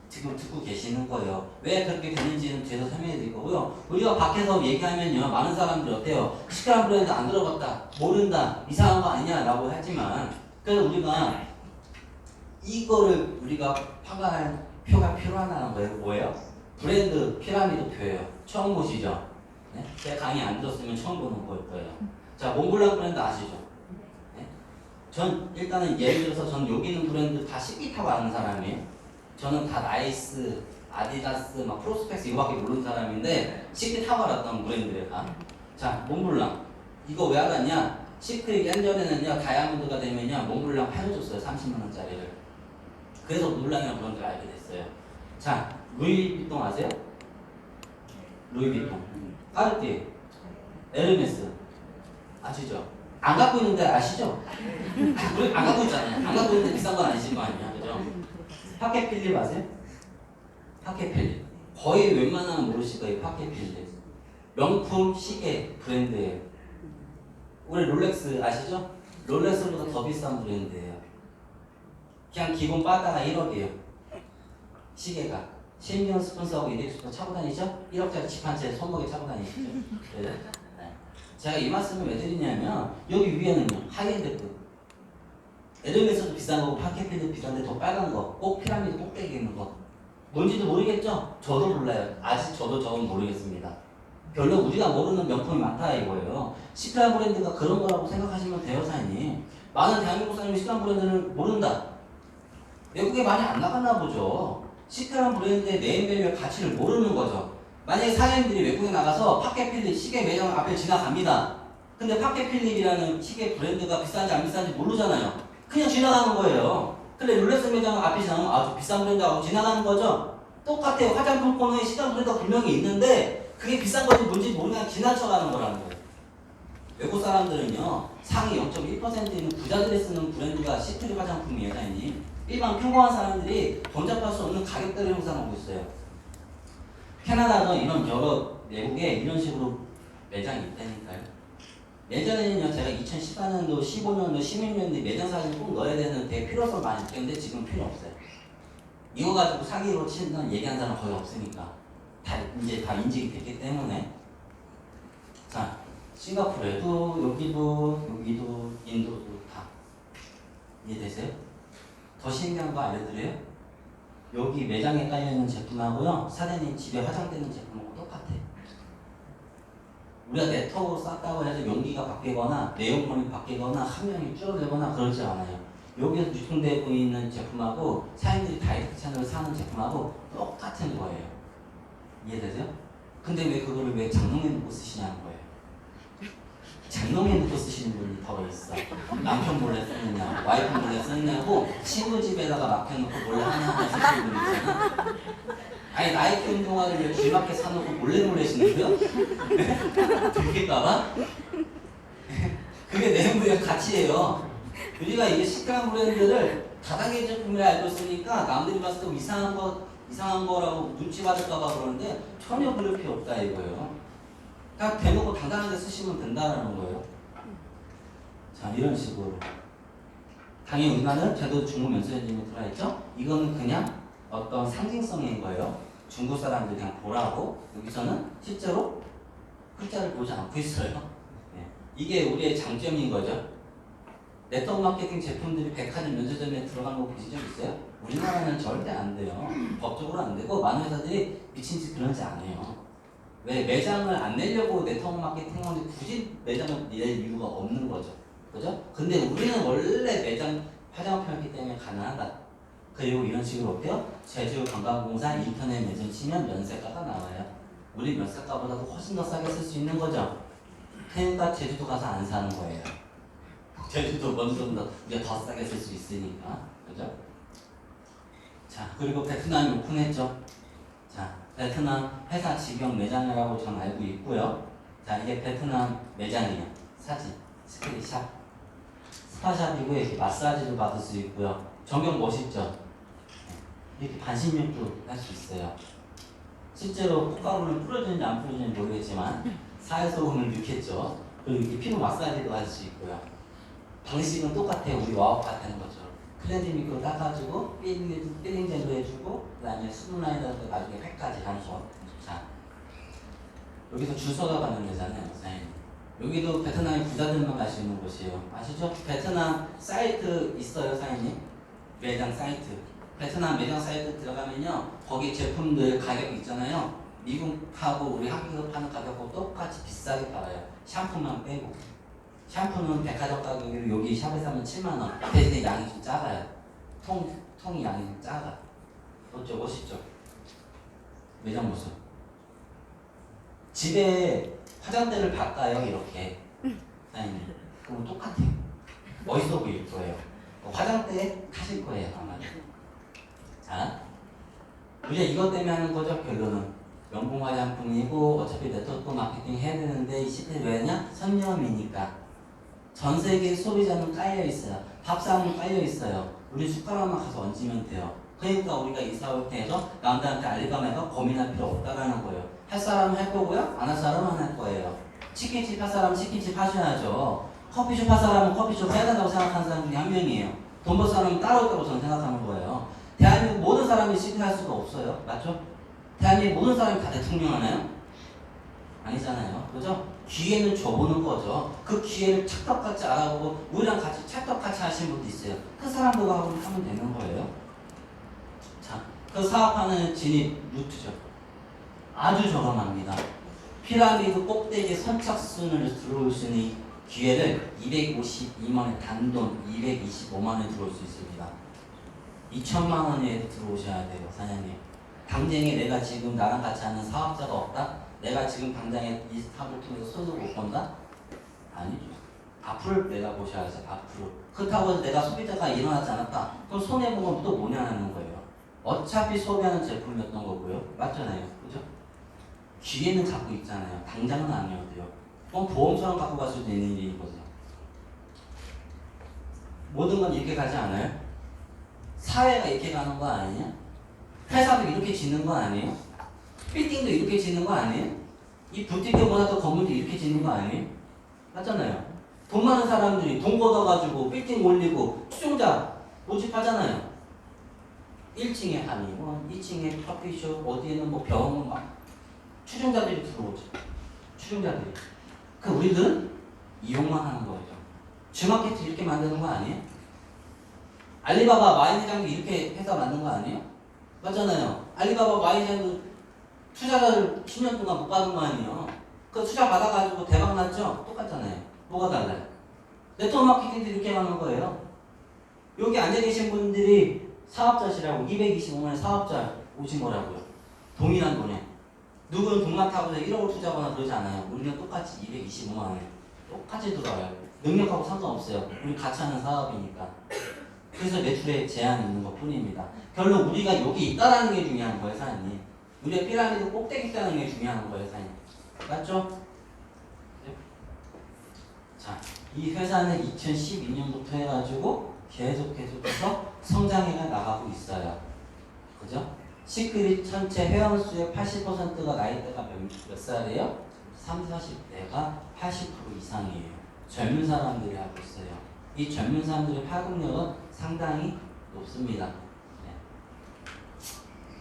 지금 듣고 계시는 거예요. 왜 그렇게 되는지는 뒤에서 설명해 드릴 거고요. 우리가 밖에서 얘기하면요. 많은 사람들이 어때요? 시크한 브랜드 안 들어봤다. 모른다. 이상한 거 아니냐 라고 하지만 그래서 우리가 이거를 우리가 파악할 표가 필요하다는 거예요. 뭐예요? 브랜드 피라미드 표예요. 처음 보시죠? 네? 제 강의 안 들었으면 처음 보는 거예요. 자, 몽블랑 브랜드 아시죠? 네? 전 일단은 예를 들어서 전 여기 있는 브랜드 다 CP 타고 아는 사람이에요. 저는 다 나이스, 아디다스, 막 프로스펙스 이거밖에 모르는 사람인데 CP 타고 알았던 브랜드예요. 다. 자, 몽블랑 이거 왜 알았냐? 시크릿 예전에는요 다이아몬드가 되면요 몽블랑 팔아줬어요. 30만 원짜리를. 그래서 몽블랑이라는 브랜드를 알게 됐어요. 자, 루이비통 아세요? 루이비통, 까르띠에, 에르메스 아시죠? 안 갖고 있는데 아시죠? 우리 안 갖고 있잖아요. 안 갖고 있는데 비싼 건 아니실 거 아니야, 그죠? 파켓필립 아세요? 파켓필립. 거의 웬만하면 모르실 거예요, 파켓필립. 명품 시계 브랜드예요. 우리 롤렉스 아시죠? 롤렉스보다 더 비싼 브랜드예요. 그냥 기본 바다가 1억이에요. 시계가. 신경 스폰서하고 인덱스도 차고 다니죠? 1억짜리 집 한 채 손목에 차고 다니시죠? 네. 제가 이 말씀을 왜 드리냐면 여기 위에는요 하이엔드급 에르메스도 비싼 거고 파켓필도 비싼데 더 빨간 거 꼭 피라미드 꼭대기에 있는 거 뭔지도 모르겠죠? 저도 몰라요. 아직 저도 저건 모르겠습니다. 별로 우리가 모르는 명품이 많다 이거예요. 시크한 브랜드가 그런 거라고 생각하시면 돼요, 사장님. 많은 대한민국 사람이 시크한 브랜드를 모른다. 외국에 많이 안 나갔나 보죠. 시크한 브랜드의 네임밸류의 가치를 모르는 거죠. 만약에 사장님들이 외국에 나가서 파켓필립 시계 매장 앞에 지나갑니다. 근데 파켓필립이라는 시계 브랜드가 비싼지 안 비싼지 모르잖아요. 그냥 지나가는 거예요. 근데 롤렉스 매장 앞에 지나가면 아주 비싼 브랜드하고 지나가는 거죠. 똑같아요. 화장품 코너에 시장 브랜드가 분명히 있는데 그게 비싼 건지 뭔지 모르면 지나쳐가는 거라는 거예요. 외국 사람들은요 상위 0.1% 있는 부자들이 쓰는 브랜드가 시트리 화장품이에요, 사장님. 일반 평범한 사람들이 돈 잡을 수 없는 가격대를 형성하고 있어요. 캐나다는 이런 여러 외국에 이런 식으로 매장이 있다니까요. 예전에는요 제가 2014년도, 15년도, 16년도 매장 사진 꼭 넣어야 되는데 필요성을 많이 느꼈는데 지금 필요 없어요. 이거 가지고 사기로 친다는 얘기하는 사람 거의 없으니까 이제 다 인식이 됐기 때문에. 자, 싱가포르에도 여기도 인도도 다 이해되세요? 더 신기한 거 알려드려요? 여기 매장에 깔려있는 제품하고요 사장님 집에 화장되는 제품하고 똑같아요. 우리가 네트워크로 쌌다고 해서 용기가 바뀌거나 내용물이 바뀌거나 함량이 줄어들거나 그러지 않아요. 여기서 유통되고 있는 제품하고 사장님들이 다이렉트 채널을 사는 제품하고 똑같은 거예요. 이해되세요? 근데 왜 그거를 왜 장롱에 넣고 쓰시냐는 거예요. 장롱에 넣고 쓰시는 분이 더 있어. 남편 몰래 쓰느냐, 와이프 몰래 쓰느냐고 친구 집에다가 맡겨놓고 몰래 하나하나 쓰시는 분이 있잖아. 아니 나이키 운동화를 왜 길막게 사놓고 몰래 신는데요? 들킬까봐? 그게 내용물의 가치예요. 우리가 이게 시크한 브랜드를 다단계 제품이라 알고 있으니까 남들이 봤을 때 이상한 거라고 눈치 받을까봐 그러는데 전혀 그럴 필요 없다 이거예요. 그냥 대놓고 당당하게 쓰시면 된다는 거예요. 자, 이런 식으로. 당연히 우리나라는 제도 중국 면세점이 들어있죠? 이거는 그냥 어떤 상징성인 거예요. 중국 사람들이 그냥 보라고. 여기서는 실제로 글자를 보지 않고 있어요. 네. 이게 우리의 장점인 거죠. 네트워크 마케팅 제품들이 백화점 면세점에 들어간 거 보신 적 있어요? 우리나라는 절대 안 돼요. 법적으로 안 되고 많은 회사들이 미친 짓 그런지 안 해요. 왜? 매장을 안 내려고 네트워크 마케팅 하는데 굳이 매장을 낼 이유가 없는 거죠. 그죠? 근데 우리는 원래 매장 화장품이기 때문에 가능하다. 그리고 이런 식으로 어때요? 제주관광공사 인터넷 매장 치면 면세가가 나와요. 우리 면세가보다도 훨씬 더 싸게 쓸 수 있는 거죠. 그러니까 제주도 가서 안 사는 거예요. 제주도 먼저 우리가 더 싸게 쓸 수 있으니까. 그죠? 자, 그리고 베트남이 오픈했죠. 자, 베트남 회사 직영 매장이라고 전 알고 있고요. 자, 이게 베트남 매장이에요. 사진, 스크린샷. 스파샵이고 이렇게 마사지도 받을 수 있고요. 전경 멋있죠? 이렇게 반신욕도 할 수 있어요. 실제로 콧가루는 뿌려지는지 안 뿌려지는지 모르겠지만 사회소금을 넣겠죠. 그리고 이렇게 피부 마사지도 할 수 있고요. 방식은 똑같아요. 우리 와업 같은 것처럼. 클렌징 미크로 닦아주고 필링 젤로 해주고 그 다음에 수분 라인에서 나중에 팩까지 하는 거. 자, 여기서 줄 서가 가는 데잖아요. 사장님. 여기도 베트남의 부자들만 갈 수 있는 곳이에요. 아시죠? 베트남 사이트 있어요, 사장님. 매장 사이트. 베트남 매장 사이트 들어가면요, 거기 제품들 가격 있잖아요. 미국하고 우리 한국에서 파는 가격하고 똑같이 비싸게 팔아요. 샴푸만 빼고. 샴푸는 백화점 가격으로 여기 샵에 사면 7만원. 대신에 양이 좀 작아요. 통이 양이 좀 작아. 어쩌 멋있죠? 매장 모습. 집에 화장대를 바꿔요, 이렇게. 아니, 그럼 똑같아요. 멋있어 보일 거예요. 화장대 하실 거예요, 아마. 자, 우리가 이것 때문에 하는 거죠, 결론은. 명품 화장품이고, 어차피 네트워크 마케팅 해야 되는데, 이 시대 왜냐? 선념이니까. 전 세계 소비자는 깔려 있어요. 밥상은 깔려 있어요. 우리 숟가락만 가서 얹으면 돼요. 그러니까 우리가 이 사업에서 남들한테 알리바마에서 고민할 필요 없다라는 거예요. 할 사람은 할 거고요. 안 할 사람은 안 할 거예요. 치킨집 할 사람은 치킨집 하셔야죠. 커피숍 할 사람은 커피숍 해야 된다고 생각하는 사람 중에 한 명이에요. 돈 벌 사람은 따로 있다고 저는 생각하는 거예요. 대한민국 모든 사람이 치킨할 수가 없어요. 맞죠? 대한민국 모든 사람이 다 대통령 하나요? 아니잖아요. 그죠? 기회는 줘보는 거죠. 그 기회를 찰떡같이 알아보고 우리랑 같이 찰떡같이 하시는 분도 있어요. 그 사람들과 하면 되는 거예요. 자, 그 사업하는 진입 루트죠. 아주 저렴합니다. 피라미드 꼭대기 선착순을 들어올 수 있는 기회를 252만원에 단돈 225만원에 들어올 수 있습니다. 2천만 원에 들어오셔야 돼요, 사장님. 당장에 내가 지금 나랑 같이 하는 사업자가 없다? 내가 지금 당장에 이 사업을 통해서 소득 못 본다? 아니죠. 앞으로 내가 보셔야죠, 앞으로. 그렇다고 해서 내가 소비자가 일어나지 않았다? 그럼 손해본 건 또 뭐냐는 거예요. 어차피 소비하는 제품이었던 거고요. 맞잖아요. 그죠? 기회는 갖고 있잖아요. 당장은 아니어도요. 그럼 보험처럼 갖고 갈 수도 있는 일인 거죠. 모든 건 이렇게 가지 않아요? 사회가 이렇게 가는 거 아니에요? 회사도 이렇게 짓는 거 아니에요? 빌딩도 이렇게 짓는 거 아니에요? 이 부티크 문화도 건물도 이렇게 짓는 거 아니에요? 맞잖아요. 돈 많은 사람들이 돈 걷어가지고 빌딩 올리고 추종자 모집하잖아요. 1층에 한의원, 2층에 커피숍, 어디에는 뭐 병원 막 추종자들이 들어오죠. 추종자들이. 그 우리들은 이용만 하는 거죠. 주마켓 이렇게 만드는 거 아니에요? 알리바바 마이장도 이렇게 해서 만든 거 아니에요? 맞잖아요. 알리바바 마이장도 투자자를 10년 동안 못 받은 거 아니에요? 그 투자 받아가지고 대박 났죠? 똑같잖아요. 뭐가 달라요? 네트워크 마케팅도 이렇게 하는 거예요. 여기 앉아계신 분들이 사업자시라고 225만원 사업자 오신 거라고요. 동일한 돈에. 누구는 돈만 타고 1억을 투자하거나 그러지 않아요. 우리는 똑같이 225만원에 똑같이 들어와요. 능력하고 상관없어요. 우리 같이 하는 사업이니까. 그래서 매출에 제한이 있는 것 뿐입니다. 결국 우리가 여기 있다라는 게 중요한 거예요, 사장님. 우리가 피라미드 꼭대기 있다는 게 중요한 거예요, 사장님. 맞죠? 자, 이 회사는 2012년부터 해가지고 계속해서 성장해가 나가고 있어요. 그죠? 시크릿 전체 회원수의 80%가 나이대가 몇 살이에요? 30, 40대가 80% 이상이에요. 젊은 사람들이 하고 있어요. 이 젊은 사람들의 파급력은 상당히 높습니다. 네.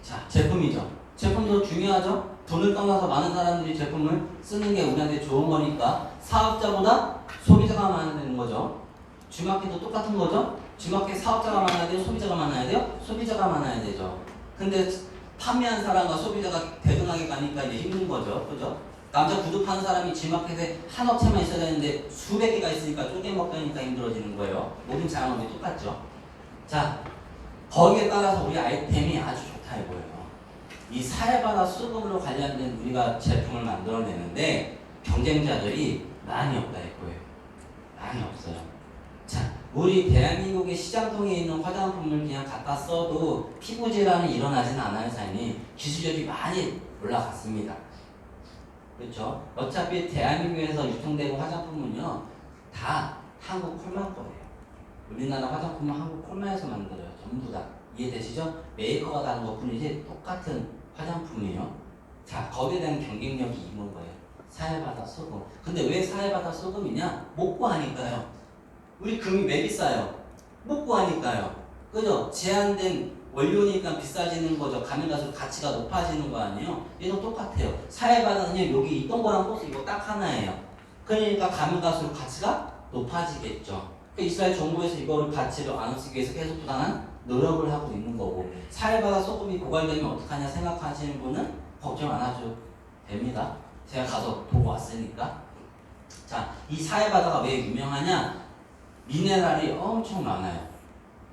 자, 제품이죠. 제품도 중요하죠. 돈을 떠나서 많은 사람들이 제품을 쓰는 게 우리한테 좋은 거니까 사업자보다 소비자가 많아야 되는 거죠. 주마켓도 똑같은 거죠. 주마켓 사업자가 많아야 돼요? 소비자가 많아야 돼요? 소비자가 많아야 되죠. 근데 판매한 사람과 소비자가 대등하게 가니까 이제 힘든 거죠. 그죠? 남자 구두 파는 사람이 G마켓에 한 업체만 있어야 되는데 수백 개가 있으니까 쪼개 먹다니까 힘들어지는 거예요. 모든 자영업이 똑같죠. 자, 거기에 따라서 우리 아이템이 아주 좋다 이거예요. 이 사회바다 수급으로 관련된 우리가 제품을 만들어내는데 경쟁자들이 많이 없다 이거예요. 많이 없어요. 자, 우리 대한민국의 시장통에 있는 화장품을 그냥 갖다 써도 피부 질환이 일어나지는 않아요, 사장님. 기술력이 많이 올라갔습니다. 그렇죠? 어차피 대한민국에서 유통되고 화장품은요 다 한국 콜마 거예요. 우리나라 화장품은 한국 콜마에서 만들어요. 전부 다. 이해되시죠? 메이커가 다른 것 뿐이지 똑같은 화장품이에요. 자, 거기에 대한 경쟁력이 있는 거예요. 사회바다 소금. 근데 왜 사회바다 소금이냐? 못 구하니까요. 우리 금이 왜 비싸요? 못 구하니까요. 그죠? 제한된 원료니까 비싸지는 거죠. 가면 갈수록 가치가 높아지는 거 아니에요? 얘도 똑같아요. 사회바다는 여기 있던 거랑 또 이거 딱 하나예요. 그러니까 가면 갈수록 가치가 높아지겠죠. 그러니까 이스라엘 정부에서 이거를 가치를 안 없애기 위해서 계속 부당한 노력을 하고 있는 거고, 사회바다 소금이 고갈되면 어떡하냐 생각하시는 분은 걱정 안 하셔도 됩니다. 제가 가서 보고 왔으니까. 자, 이 사회바다가 왜 유명하냐? 미네랄이 엄청 많아요.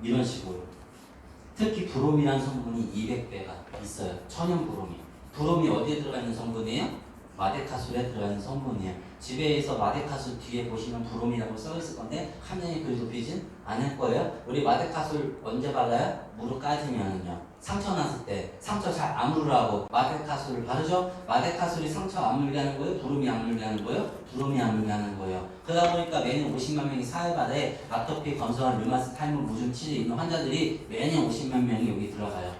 이런 식으로. 특히 브롬이라는 성분이 200배가 있어요. 천연 브롬이. 브롬이 어디에 들어가 있는 성분이에요? 마데카술에 들어가 있는 성분이에요. 집에서 마데카술 뒤에 보시면 브롬이라고 써 있을 건데 함량이 그리 높이진 않을 거예요. 우리 마데카술 언제 발라요? 무릎 까지면은요. 상처 났을 때. 상처 잘 아물으라고 마데카솔을 바르죠. 마데카솔이 상처 아물게 하는 거예요? 부름이 아물게 하는 거예요? 부름이 아물게 하는 거예요. 그러다 보니까 매년 50만 명이 사회바다에 아토피, 건성한 류마스, 탈모, 무좀, 치즈 있는 환자들이 매년 50만 명이 여기 들어가요.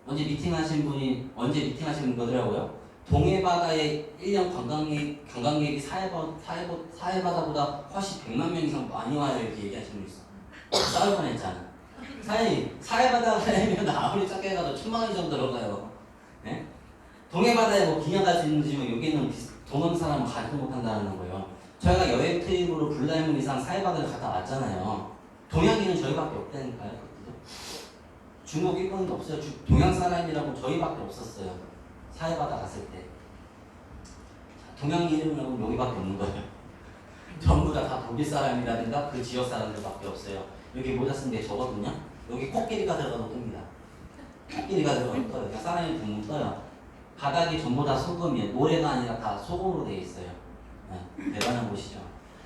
언제 미팅하신 거더라고요. 동해바다의 1년 관광객이 사해바다보다 훨씬 100만 명 이상 많이 와요. 이렇게 얘기하시는 분 있어. 싸울 뻔했잖아. 사해바다 가려면 아무리 작게 가도 1000만 원 정도 들어가요. 네? 동해바다에 뭐 그냥 갈 수 있는지 뭐 여기는 동원 사람은 가지도 못한다는 거예요. 저희가 여행 트립으로 불달문 이상 사해바다를 갔다 왔잖아요. 동양인은 저희밖에 없다니까요. 중국, 일본은 없어요. 동양 사람이라고 저희밖에 없었어요. 사해바다 갔을 때. 동양인 이름은 여기밖에 없는 거예요. 전부 다 독일 사람이라든가 그 지역 사람들밖에 없어요. 여기 모자 쓴 게 저거든요. 여기 코끼리가 들어가도 뜹니다. 코끼리가 들어가도 떠요. 그러니까 사람이 붕붕 떠요. 바닥이 전부 다 소금이에요. 모래가 아니라 다 소금으로 되어 있어요. 네, 대단한 곳이죠.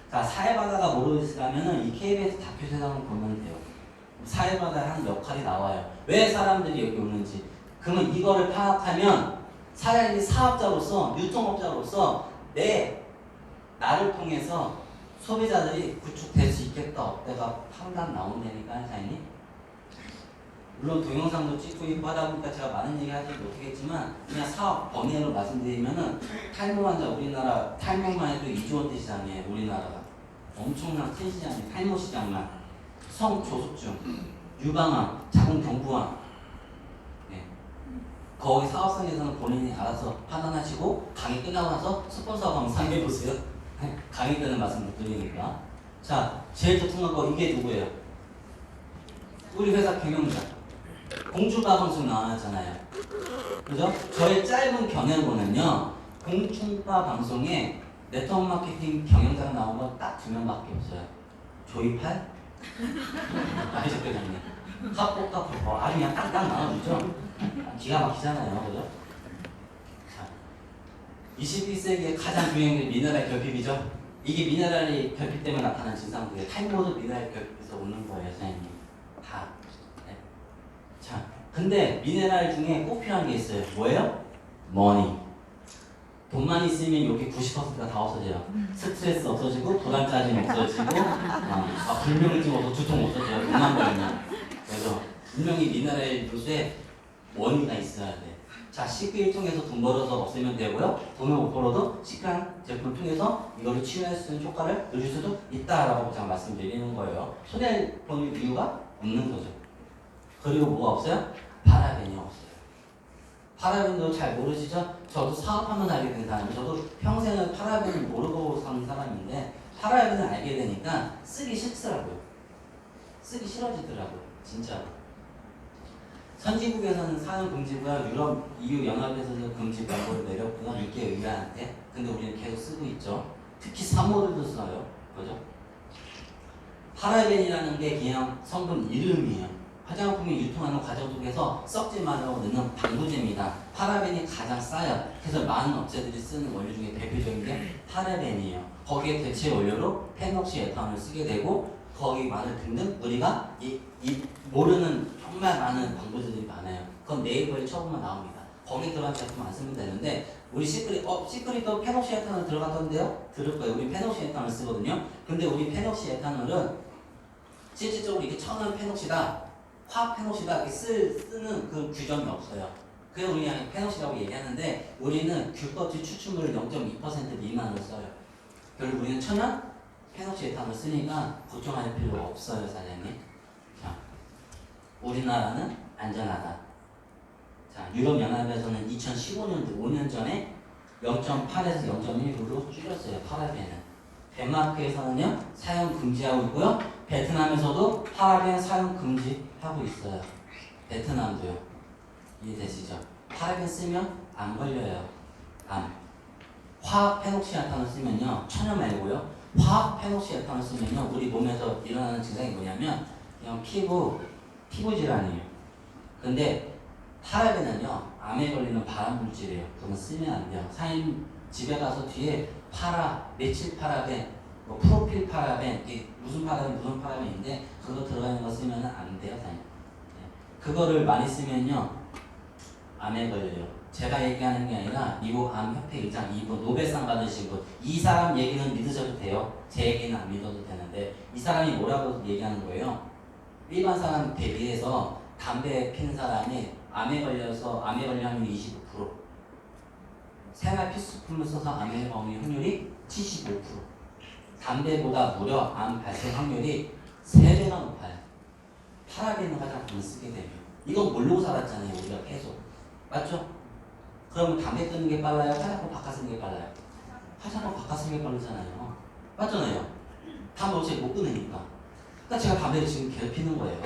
자, 사해바다가 모르시다면은 이 KBS 다큐 세상을 보면 돼요. 사해바다에 하는 역할이 나와요. 왜 사람들이 여기 오는지. 그러면 이거를 파악하면 사장님이 사업자로서, 유통업자로서 나를 통해서 소비자들이 구축될 수 있겠다, 없다가 판단 나온다니까, 사장님. 물론 동영상도 찍고 있고 하다 보니까 제가 많은 얘기 하지 못하겠지만 그냥 사업 범위로 말씀드리면은 탈모 환자 우리나라 탈모만 해도 2조 원대 시장이에요. 우리나라가 엄청난 큰 시장이에요. 탈모 시장만 성조숙증, 유방암, 자궁경부암 네. 거기 사업성에서는 본인이 알아서 판단하시고 강의 끝나고 나서 스폰서가 한번 상의해보세요. 강의 때는 말씀 못 드리니까. 자, 제일 좋은 거 이게 누구예요? 우리 회사 경영자 공중파 방송 나왔잖아요. 그죠? 저의 짧은 경영고는요, 공중파 방송에 네트워크 마케팅 경영자가 나온 거 딱 2명밖에 없어요. 조이팔? 아니죠, 회장님. 합법과 아주 그냥 딱딱 나와주죠? 기가 막히잖아요. 그죠? 자, 21세기의 가장 유행된 미네랄 결핍이죠? 이게 미네랄이 결핍 때문에 나타나는 증상들이에요. 탈모도 미네랄 결핍에서 오는 거예요, 선생님. 다. 네. 자, 근데 미네랄 중에 꼭 필요한 게 있어요. 뭐예요? 머니. 돈만 있으면 여기 90%가 다 없어져요. 스트레스 없어지고, 부담 짜짐 없어지고, 불면증 없어지고, 두통 없어져요. 돈만 벌면. 그래서 분명히 미네랄 요소에 머니가 있어야 돼. 자, CP를 통해서 돈 벌어서 없애면 되고요. 돈을 못 벌어도 시크한 제품을 통해서 이거를 치유할 수 있는 효과를 누릴 수도 있다라고 제가 말씀드리는 거예요. 손해보는 이유가 없는 거죠. 그리고 뭐가 없어요? 파라벤이 없어요. 파라벤도 잘 모르시죠? 저도 사업하면 알게 된 사람이에요. 저도 평생을 파라벤을 모르고 산 사람인데 파라벤을 알게 되니까 쓰기 싫더라고요. 쓰기 싫어지더라고요. 진짜로. 선진국에서는 사용 금지고요. 유럽 EU 연합에서도 금지 광고를 내렸고요. 육계 의회한테. 근데 우리는 계속 쓰고 있죠. 특히 사모들도 써요. 그죠? 파라벤이라는 게 그냥 성분 이름이에요. 화장품이 유통하는 과정 속에서 썩지 말라고 넣는 방부제입니다. 파라벤이 가장 싸요. 그래서 많은 업체들이 쓰는 원료 중에 대표적인 게 파라벤이에요. 거기에 대체 원료로 페녹시에탄을 쓰게 되고 거기 마늘 등등 우리가 모르는 정말 많은 방부제들이 많아요. 그건 네이버에 쳐보면 나옵니다. 거기 들어간 제품 안 쓰면 되는데 우리 시크릿도 페녹시에탄을 들어갔던데요? 들을 거예요. 우리 페녹시에탄을 쓰거든요. 근데 우리 페녹시에탄ol은 실질적으로 이게 천연 페녹시다, 화학 페녹시다 이렇게 쓰는 그 규정이 없어요. 그래서 우리 그냥 페녹시라고 얘기하는데 우리는 귤껍질 추출물 0.2% 미만으로 써요. 결국 우리는 천연 페녹시에탄을 쓰니까 걱정할 필요가 없어요, 사장님. 자, 우리나라는 안전하다. 자, 유럽연합에서는 2015년도 5년 전에 0.8에서 0.1으로 줄였어요, 파라벤은. 덴마크에서는요, 사용 금지하고 있고요. 베트남에서도 파라벤 사용 금지하고 있어요. 베트남도요. 이해되시죠? 파라벤 쓰면 안 걸려요. 암. 화학 페녹시에탄을 쓰면요, 천연 말고요. 화학 페녹시에탄을 쓰면요, 우리 몸에서 일어나는 증상이 뭐냐면 그냥 피부 질환이에요. 근데 파라벤은요, 암에 걸리는 발암 물질이에요. 그건 쓰면 안 돼요. 사장님 집에 가서 뒤에 메칠 파라벤, 뭐 프로필 파라벤, 무슨 파라벤인데 그거 들어가 있는 거 쓰면 안 돼요, 사장님. 네. 그거를 많이 쓰면요 암에 걸려요. 제가 얘기하는 게 아니라 미국 암협회 의장 이분 노벨상 받으신 분, 이 사람 얘기는 믿으셔도 돼요. 제 얘기는 안 믿어도 되는데 이 사람이 뭐라고 얘기하는 거예요? 일반 사람 대비해서 담배 피는 사람이 암에 걸려서 암에 걸릴 확률이 25%, 생활 필수품을 써서 암에 걸릴 확률이 75%, 담배보다 무려 암 발생 확률이 3배가 높아요. 파라벤 화장품을 쓰게 되면. 이건 모르고 살았잖아요 우리가 계속. 맞죠? 그러면 담배 끊는 게 빨라요? 화장품 바꿔 쓰는 게 빨라요? 화장품 바꿔 쓰는 게 빠르잖아요. 맞잖아요. 담배 어차피 못 끊으니까. 그러니까 제가 담배를 지금 계속 피는 거예요.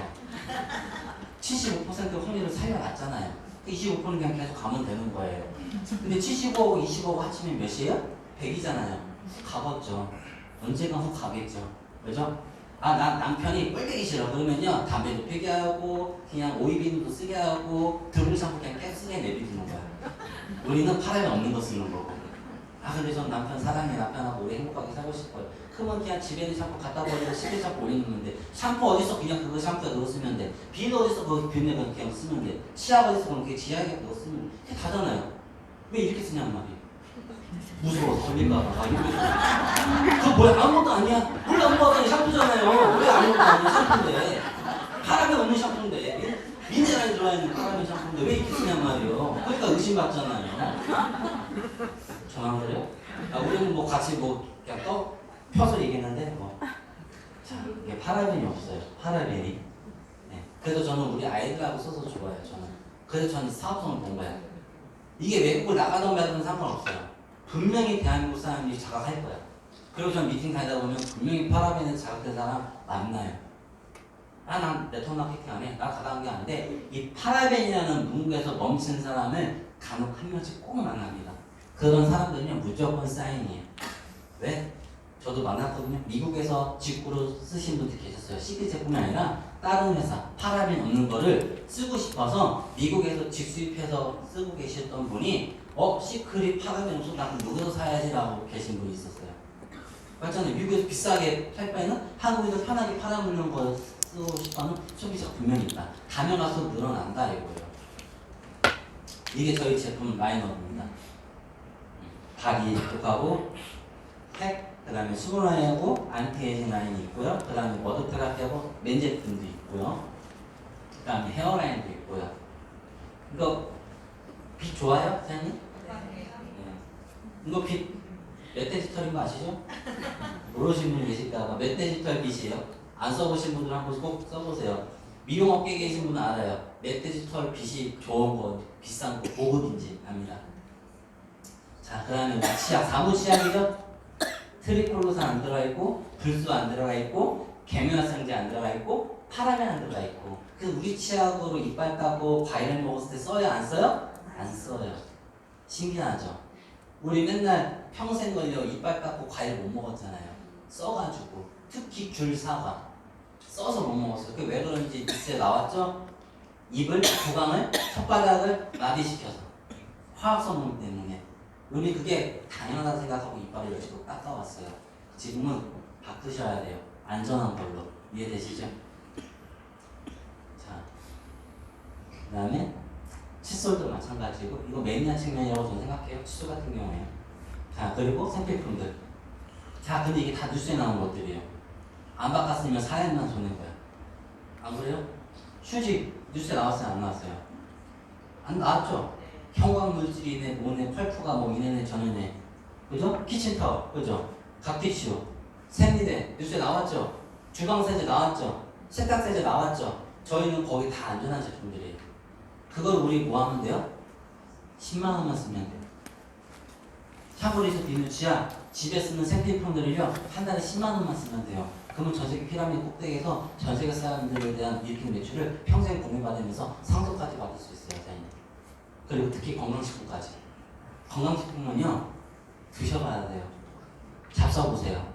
75% 확률을 살려놨잖아요. 25%는 그냥 계속 가면 되는 거예요. 근데 75하고 25하고 합치면 몇이에요? 100이잖아요. 가봤죠. 언젠가 훅 가겠죠. 그죠? 아, 나 남편이 꼴보기 싫어. 그러면요, 담배도 피게 하고, 그냥 오이비누도 쓰게 하고, 드블 샴푸 그냥 계속 쓰게 내비두는 거야. 우리는 파란이 없는 거 쓰는 거고. 아, 근데 전 남편 사랑해. 남편하고 오래 행복하게 살고 싶어요. 그러면 그냥 집에 있는 샴푸 갖다 버리고 식기 샴푸 올리는데, 샴푸 어디서 그냥 그거 샴푸에 그거 쓰면 돼. 비누 어디서 그거 비누에 그냥 쓰면 돼. 치약 어디서 그럼 그게 지하에 그거 쓰면 돼. 그게 다잖아요. 왜 이렇게 쓰냔 말이에요. 무서워 걸릴까 봐. 그거 뭐야? 아무것도 아니야. 원래 아무것도 아니야. 샴푸잖아요. 왜 아무것도 아니야? 샴푸인데. 파라벤 없는 샴푸인데. 미네랄이 들어있는 파라벤 샴푸인데 왜 이렇게 쓰냔 말이에요. 그러니까 의심받잖아요. 저만 그래요? 아, 우리는 뭐 같이 뭐 그냥 펴서 얘기했는데 뭐. 자, 이게 파라벤이 없어요. 파라벤이. 네. 그래서 저는 우리 아이들하고 써서 좋아요. 저는. 그래서 저는 사업성을 본 거야. 이게 외국을 나가던 말든 상관없어요. 분명히 대한민국 사람들이 자각할 거야. 그리고 전 미팅 다니다 보면 분명히 파라벤에 자각된 사람 만나요. 아, 난 네트워크 마케팅 안 해. 나 가다한 게 아닌데 이 파라벤이라는 문구에서 멈춘 사람을 간혹 한 명씩 꼭 만납니다. 그런 사람들은요 무조건 사인이에요. 왜? 저도 만났거든요. 미국에서 직구로 쓰신 분들 계셨어요. CD 제품이 아니라 다른 회사 파라벤 없는 거를 쓰고 싶어서 미국에서 직수입해서 쓰고 계셨던 분이 시크릿 파라벤 없어 나 그럼 여기서 사야지라고 계신 분이 있었어요. 맞잖아요. 미국에서 비싸게 살 바에는 한국에서 편하게 팔아먹는 거 쓰고 싶어하는 소비자가 분명히 있다. 가면 가서 늘어난다 이거예요. 이게 저희 제품 라인업입니다. 바디 쪽하고 팩, 그 다음에 수분 라인하고 안티에이징 라인이 있고요. 그 다음에 머드 테라피하고 맨 제품도 있고요. 그 다음에 헤어라인도 있고요. 이거 빛 좋아요? 사장님? 네. 이거 빛 멧돼지털인 거 아시죠? 모르시는 분이 계실까봐 멧돼지털 빛이에요. 안 써보신 분들 한번 꼭 써보세요. 미용업계에 계신 분은 알아요. 멧돼지털 빛이 좋은 거, 비싼 거, 고급인지 압니다. 자, 그 다음에 치약, 사무치약이죠? 트리콜로산 안 들어있고, 불수 안 들어가있고, 계면활성제 안 들어가있고, 파라벤 안 들어가있고. 그 우리 치약으로 이빨 깎고 과일 먹었을 때 써요? 안 써요? 안 써요. 신기하죠? 우리 맨날 평생 걸려 이빨 깎고 과일 못 먹었잖아요. 써가지고. 특히 귤, 사과. 써서 못 먹었어요. 그게 왜 그런지 뉴스에 나왔죠? 입을, 구강을, 혓바닥을 마비시켜서. 화학성분 때문에. 우리 그게 당연하다 생각하고 이빨을 열심히 닦아왔어요. 지금은 바꾸셔야 돼요. 안전한 걸로. 이해되시죠? 자, 그 다음에 칫솔도 마찬가지고 이거 매니아 측면이라고 저는 생각해요. 칫솔 같은 경우에요. 자, 그리고 생필품들. 자, 근데 이게 다 뉴스에 나온 것들이에요. 안 바꿨으면 사연만 쏘는 거야. 안 그래요? 휴지 뉴스에 나왔어요? 안 나왔어요? 안 나왔죠? 형광물질이네, 뭐네, 펄프가 뭐 이네네, 저네네. 그죠? 키친타월, 그죠? 각티슈, 생리대, 뉴스에 나왔죠? 주방세제 나왔죠? 세탁세제 나왔죠? 저희는 거기 다 안전한 제품들이에요. 그걸 우리 뭐 하면 돼요? 10만 원만 쓰면 돼요. 샤브리즈 비누치약, 집에 쓰는 생필품들을요, 한 달에 10만 원만 쓰면 돼요. 그러면 전세계 피라미드 꼭대기에서 전세계 사람들에 대한 일품 매출을 평생 공유받으면서 상속까지 받을 수 있어요, 사장님. 그리고 특히 건강식품까지. 건강식품은요, 드셔봐야 돼요. 잡숴보세요.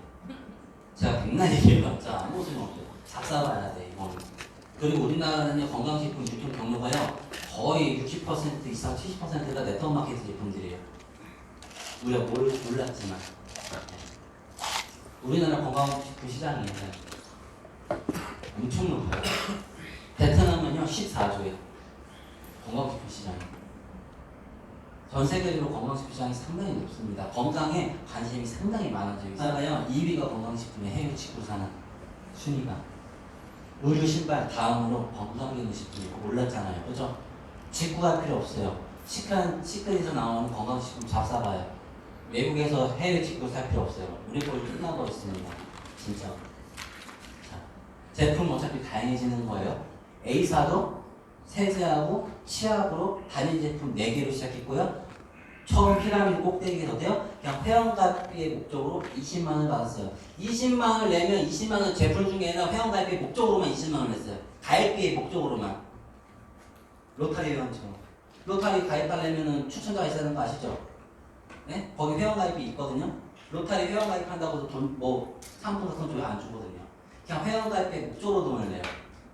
제가 백날 얘기해봤자 아무 소용없어요. 잡숴봐야 돼, 이거는. 그리고 우리나라는 건강식품 유통 경로가요, 거의 60% 이상 70%가 네트워크 마케팅 제품들이에요. 우리가 몰랐지만. 우리나라 건강식품 시장이 엄청 높아요. 베트남은요, 14조예요. 건강식품 시장이. 전 세계적으로 건강식품 시장이 상당히 높습니다. 건강에 관심이 상당히 많아지고 있어요. 2위가 건강식품의 해외 직구사는 순위가. 의류 신발 다음으로 건강기능식품이 올랐잖아요. 그죠? 직구할 필요 없어요. 시크릿에서 나오는 건강식품 잡사봐요. 외국에서 해외 직구 살 필요 없어요. 우리 걸 끝나고 있습니다. 진짜. 자, 제품 어차피 다양해지는 거예요. A사도 세제하고 치약으로 단일 제품 4개로 시작했고요. 처음 피라미드 꼭대기에서 어때요? 그냥 회원가입의 목적으로 20만 원을 받았어요. 20만 원을 내면 20만 원 제품 중에는 회원가입의 목적으로만 20만 원을 냈어요. 가입비의 목적으로만. 로타리 회원처럼. 로타리 가입하려면 추천자가 있어야 하는 거 아시죠? 네? 거기 회원가입이 있거든요. 로타리 회원가입한다고 해서 돈, 상품 같은 거 안 주거든요. 그냥 회원가입의 목적으로 돈을 내요.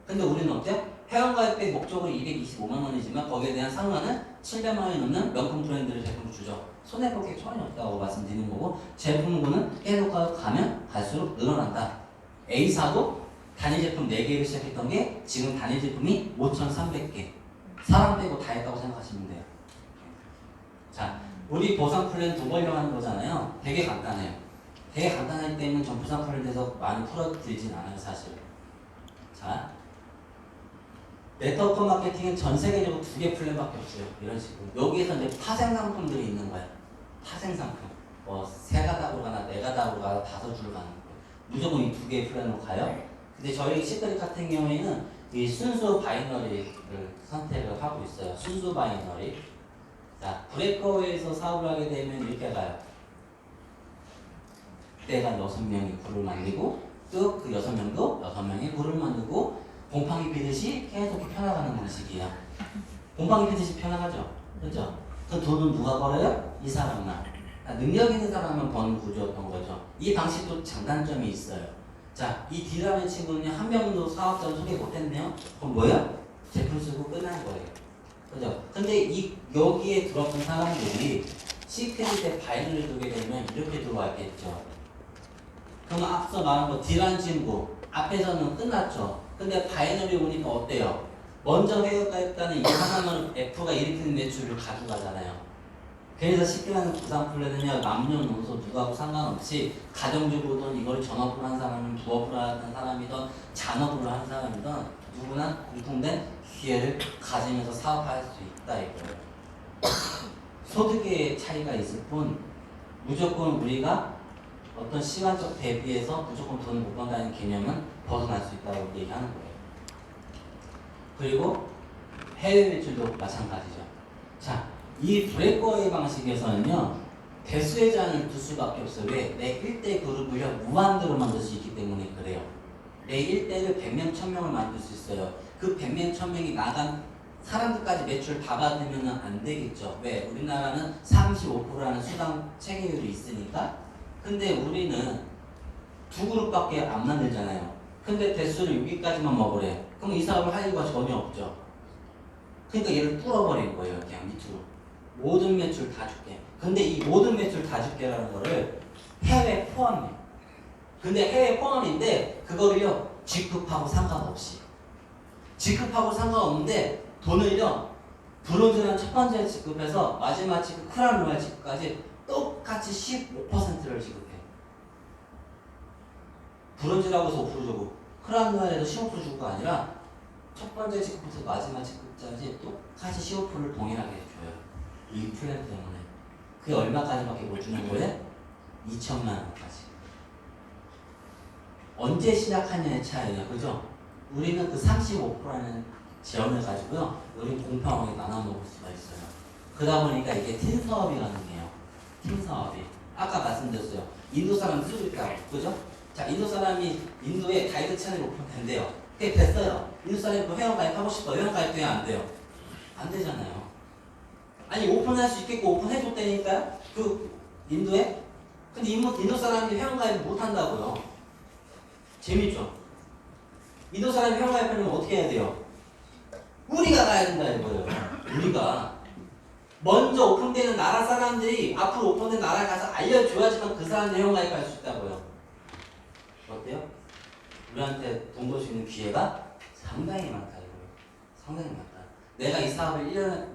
근데 우리는 어때요? 회원가입의 목적으로 225만 원이지만 거기에 대한 상환은 700만 원이 넘는 명품 브랜드를 제품을 주죠. 손해볼 게 전혀 없다고 말씀드리는 거고, 제품군은 계속 가면 갈수록 늘어난다. A사도 단일 제품 4개를 시작했던 게 지금 단일 제품이 5,300개. 사람 빼고 다 했다고 생각하시면 돼요. 자, 우리 보상 플랜 두 번이라고 하는 거잖아요. 되게 간단해요. 되게 간단하기 때문에 전 보상 플랜에서 많이 풀어드리진 않아요, 사실. 자, 네트워크 마케팅은 전 세계적으로 2개 플랜밖에 없어요. 이런 식으로. 여기에서 이제 파생 상품들이 있는 거예요. 파생 상품. 3가닥으로 가나 4가닥으로 가나 5줄 가는 거예요. 무조건 이 2개의 플랜으로 가요. 근데 저희 시크릿 같은 경우에는 이 순수 바이너리를 선택을 하고 있어요. 순수 바이너리. 자, 브레이커웨이에서 사업을 하게 되면 이렇게 가요. 때가 6명이 그룹을 만들고 또 그 6명도 6명이 그룹을 만들고 곰팡이 피듯이 계속 펴나가는 방식이에요. 곰팡이 피듯이 펴나가죠. 그렇죠? 그 돈은 누가 벌어요? 이 사람만. 능력 있는 사람만 버는 구조였던 거죠. 이 방식도 장단점이 있어요. 자, 이 D라는 친구는 한 명도 사업자를 소개 못했네요. 그럼 뭐예요? 제품 쓰고 끝난 거예요. 그죠? 근데 여기에 들어온 사람들이 시크릿에 바이너를 두게 되면 이렇게 들어왔겠죠. 그러면 앞서 말한 거 D라는 친구 앞에서는 끝났죠. 근데 바이너리 오니까 어때요? 먼저 회원가입단은 이 하나만 F가 일으키는 매출을 가져가잖아요. 그래서 시크릿하는 부상 플랜은요, 남녀노소 누구하고 상관없이 가정주부든 이걸 전업으로 한 사람은 부업으로 하는 사람이든 잔업으로 하는 사람이든 누구나 공통된 기회를 가지면서 사업할 수 있다 이거예요. 소득의 차이가 있을 뿐 무조건 우리가 어떤 시간적 대비해서 무조건 돈을 못 번다는 개념은 벗어날 수 있다고 얘기하는 거예요. 그리고 해외 매출도 마찬가지죠. 자, 이 브레이크웨이 방식에서는요, 대수의 제한을 둘 수밖에 없어요. 왜? 내 1대 그룹을요, 무한대로 만들 수 있기 때문에 그래요. 내 1대를 100명, 1000명을 만들 수 있어요. 그 100명, 1000명이 나간 사람들까지 매출 다 받으면 안 되겠죠. 왜? 우리나라는 35%라는 수당 체계율이 있으니까. 근데 우리는 2그룹밖에 안 만들잖아요. 근데 대수를 6위까지만 먹으래. 그럼 이 사업을 할 이유가 전혀 없죠. 그러니까 얘를 뚫어버린 거예요. 그냥 밑으로. 모든 매출 다 줄게. 근데 이 모든 매출 다 줄게라는 거를 해외 포함이에요. 근데 해외 포함인데 그거를요, 직급하고 상관없이. 직급하고 상관없는데 돈을요, 브론즈라는 첫 번째 직급에서 마지막 직급, 크라누알 직급까지 똑같이 15%를 지급해요. 브론즈라고 해서 5% 주고 크라누알에도 15% 주고 가 아니라 첫 번째 직급부터 마지막 직급까지 똑같이 15%를 동일하게 줘요. 이 플랜 때문에. 그게 얼마까지밖에 못 주는 거예요? 2천만 원까지. 언제 시작하냐의 차이예요. 그죠? 우리는 그 35%라는 지원을 가지고요, 우리는 공평하게 나눠 먹을 수가 있어요. 그러다 보니까 이게 팀 사업이 가능해요. 팀 사업이. 아까 말씀드렸어요. 인도 사람 쓰고 있다고. 그죠? 자, 인도 사람이 인도에 가이드 채널이 오픈된대요. 그게 됐어요. 인도 사람이 그 회원 가입하고 싶어요. 회원 가입 돼야 안 돼요? 안 되잖아요. 아니, 오픈할 수 있겠고 오픈해줬다니까요? 그 인도에? 근데 인도 사람이 회원 가입을 못 한다고요. 재밌죠? 인도 사람이 회원 가입하려면 어떻게 해야 돼요? 우리가 가야 된다 이거예요. 우리가. 먼저 오픈되는 나라 사람들이 앞으로 오픈된 나라에 가서 알려줘야지만 그 사람들이 회원 가입할 수 있다고요. 어때요? 우리한테 돈 벌 수 있는 기회가 상당히 많다 이거예요. 상당히 많다. 내가 이 사업을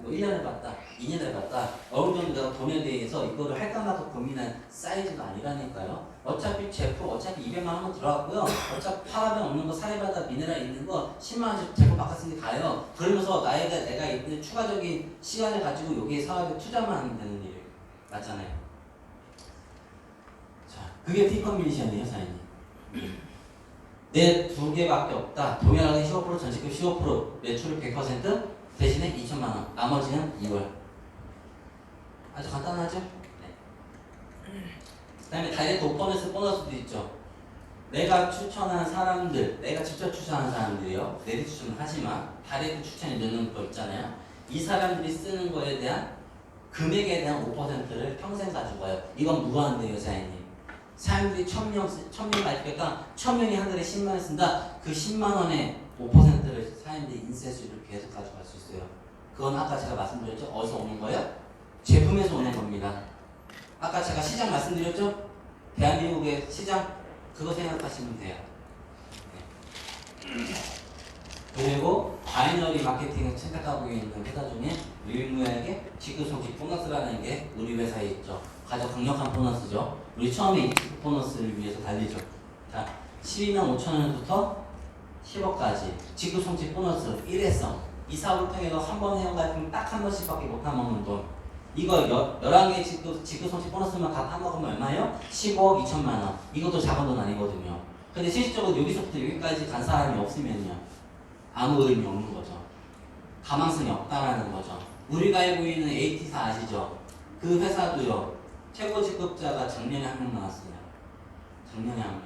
1년을 봤다, 2년을 봤다, 어느 정도 내가 돈에 대해서 이거를 할까 말까 고민한 사이즈가 아니라니까요. 어차피 제품, 어차피 200만 원 들어갔고요. 어차피 파라벤 없는 거, 사이바다 미네랄 있는 거 10만 원씩 제품 바꿨으니 가요. 그러면서 내가 있는 추가적인 시간을 가지고 여기에 사업에 투자만 하면 되는 일 맞잖아요. 자, 그게 T커뮤니션이에요, 사장님. 내 두 개밖에 없다. 동일하게 15% 전체급 15% 매출을 100% 대신에 2천만 원. 나머지는 2월. 아주 간단하죠? 네. 그 다음에 다이렉트 보너스도 있죠. 내가 추천한 사람들, 내가 직접 추천한 사람들이요. 내리 추천을 하지만 다이렉트 추천이 되는 거 있잖아요. 이 사람들이 쓰는 거에 대한 금액에 대한 5%를 평생 가지고 가요. 이건 무한대요, 사장님. 사람들이 1000명 가입했다. 1000명이 한 달에 10만 원 쓴다. 그 10만 원의 5%를 사람들이 인센스를 계속 가져갈 수 있어요. 그건 아까 제가 말씀드렸죠. 어디서 오는 거예요? 제품에서 오는 겁니다. 아까 제가 시장 말씀드렸죠. 대한민국의 시장 그거 생각하시면 돼요. 네. 그리고 바이너리 마케팅을 선택하고 있는 회사 중에 유일무이하게 지급성직 보너스라는 게 우리 회사에 있죠. 가장 강력한 보너스죠. 우리 처음에 이 보너스를 위해서 달리죠. 자, 12만 5천 원부터 10억까지 지급성직 보너스 일회성. 이 사업을 통해서 한 번 회원가입하면 딱 한 번씩밖에 못 타먹는 돈. 이거 11개 지급성직 보너스만 다 타먹으면 얼마예요? 15억 2천만 원. 이것도 작은 돈 아니거든요. 근데 실질적으로 여기서부터 여기까지 간 사람이 없으면요. 아무 의미 없는 거죠. 가망성이 없다라는 거죠. 우리가 알고 있는 AT사 아시죠? 그 회사도요. 최고 직급자가 작년에 한 명 나왔어요. 작년에 한 명.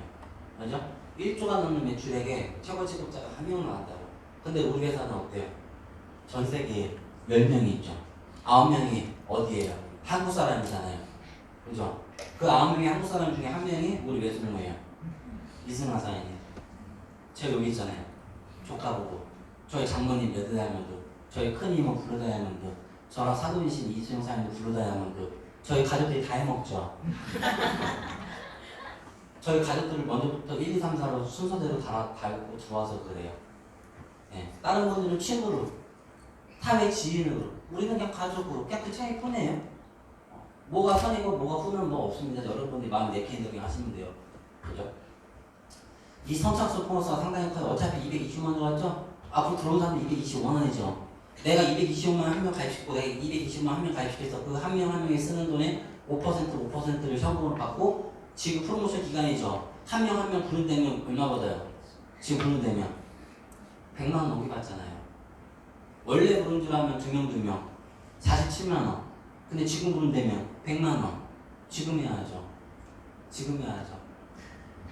맞죠? 1조가 넘는 매출액에 최고 직급자가 한 명 나왔다고. 근데 우리 회사는 어때요? 전 세계에 10명이 있죠. 9명이 어디에요? 한국 사람이잖아요. 그죠? 그 9명이 한국 사람 중에 한 명이 우리 외숙모예요. 이승환 사장님. 제가 여기 있잖아요. 조카 보고 저희 장모님 레드다이아몬드, 저희 큰이모 블루다이아몬드, 저랑 사돈이신 이수영 사장님 블루다이아몬드, 저희 가족들이 다 해먹죠. 저희 가족들을 먼저부터 1, 2, 3, 4로 순서대로 달고 들어와서 그래요. 네. 다른 분들은 친구로, 타의 지인으로, 우리는 그냥 가족으로, 그냥 그 차이 뿐이에요. 뭐가 선이고 뭐가 후는 뭐 없습니다. 여러분들이 마음 내키는 대로 하시면 돼요. 그죠? 이 선착순 보너스가 상당히 커요. 어차피 220만 원 들어갔죠? 앞으로 들어온 사람은 225만 원이죠. 내가 225만 원 한 명 가입시키고 내가 220만 원 한 명 가입시켜서 그 한 명 한 명이 쓰는 돈의 5%를 현금으로 받고 지금 프로모션 기간이죠. 한 명 한 명 부른다면 얼마 받아요? 지금 부른다면 100만 원 넘게 받잖아요. 원래 부른 줄 알면 2명 47만 원. 근데 지금 부른다면 100만 원. 지금 해야죠. 지금 해야죠.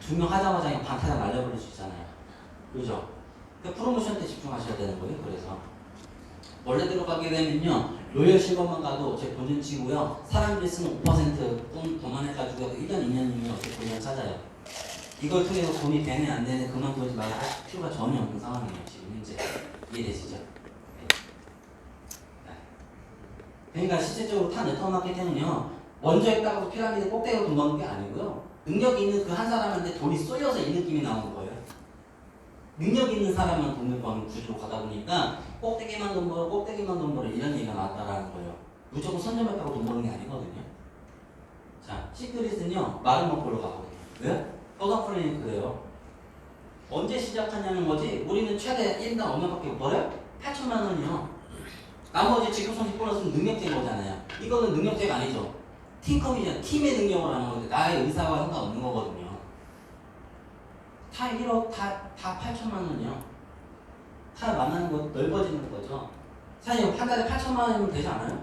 2명 하자마자 그냥 반타작 날려버릴 수 있잖아요. 그죠? 그러니까 프로모션 때 집중하셔야 되는 거예요. 그래서 원래대로 가게 되면요. 로열 실버만 가도 제 본인 치고요. 사람들이 쓰는 5% 돈만 해가지고 1년, 2년이면 어떻게 돈을 찾아요. 이걸 통해서 돈이 되네 안 되네 그만두지 말고 할 필요가 전혀 없는 상황이에요. 지금 현재. 이해되시죠? 네. 그러니까 실질적으로 타 네트워크 마케팅은요. 먼저 했다고 피라미드 꼭대기로 돈 버는 게 아니고요. 능력 있는 그 한 사람한테 돈이 쏠려서 이 느낌이 나오는 거예요. 능력 있는 사람만 돈을 버는 구조로 가다 보니까 꼭대기만 돈 벌어, 꼭대기만 돈 벌어 이런 얘기가 나왔다라는 거예요. 무조건 선점했다고 돈 버는 게 아니거든요. 자, 시크릿은요. 마른 먹고로 가거든요. 왜? 허가프레임이 그래요. 언제 시작하냐는 거지. 우리는 최대 1인당 얼마밖에 못 벌어요? 8천만 원이요. 나머지 지급성직 보너스는 능력제인 거잖아요. 이거는 능력제가 아니죠. 팀컴이잖아요. 팀의 능력을 하는 건데 나의 의사와 상관없는 거거든요. 다 1억, 다 8천만 원이요. 다 만나는 거 넓어지는 거죠. 사장님, 한 달에 8천만 원이면 되지 않아요?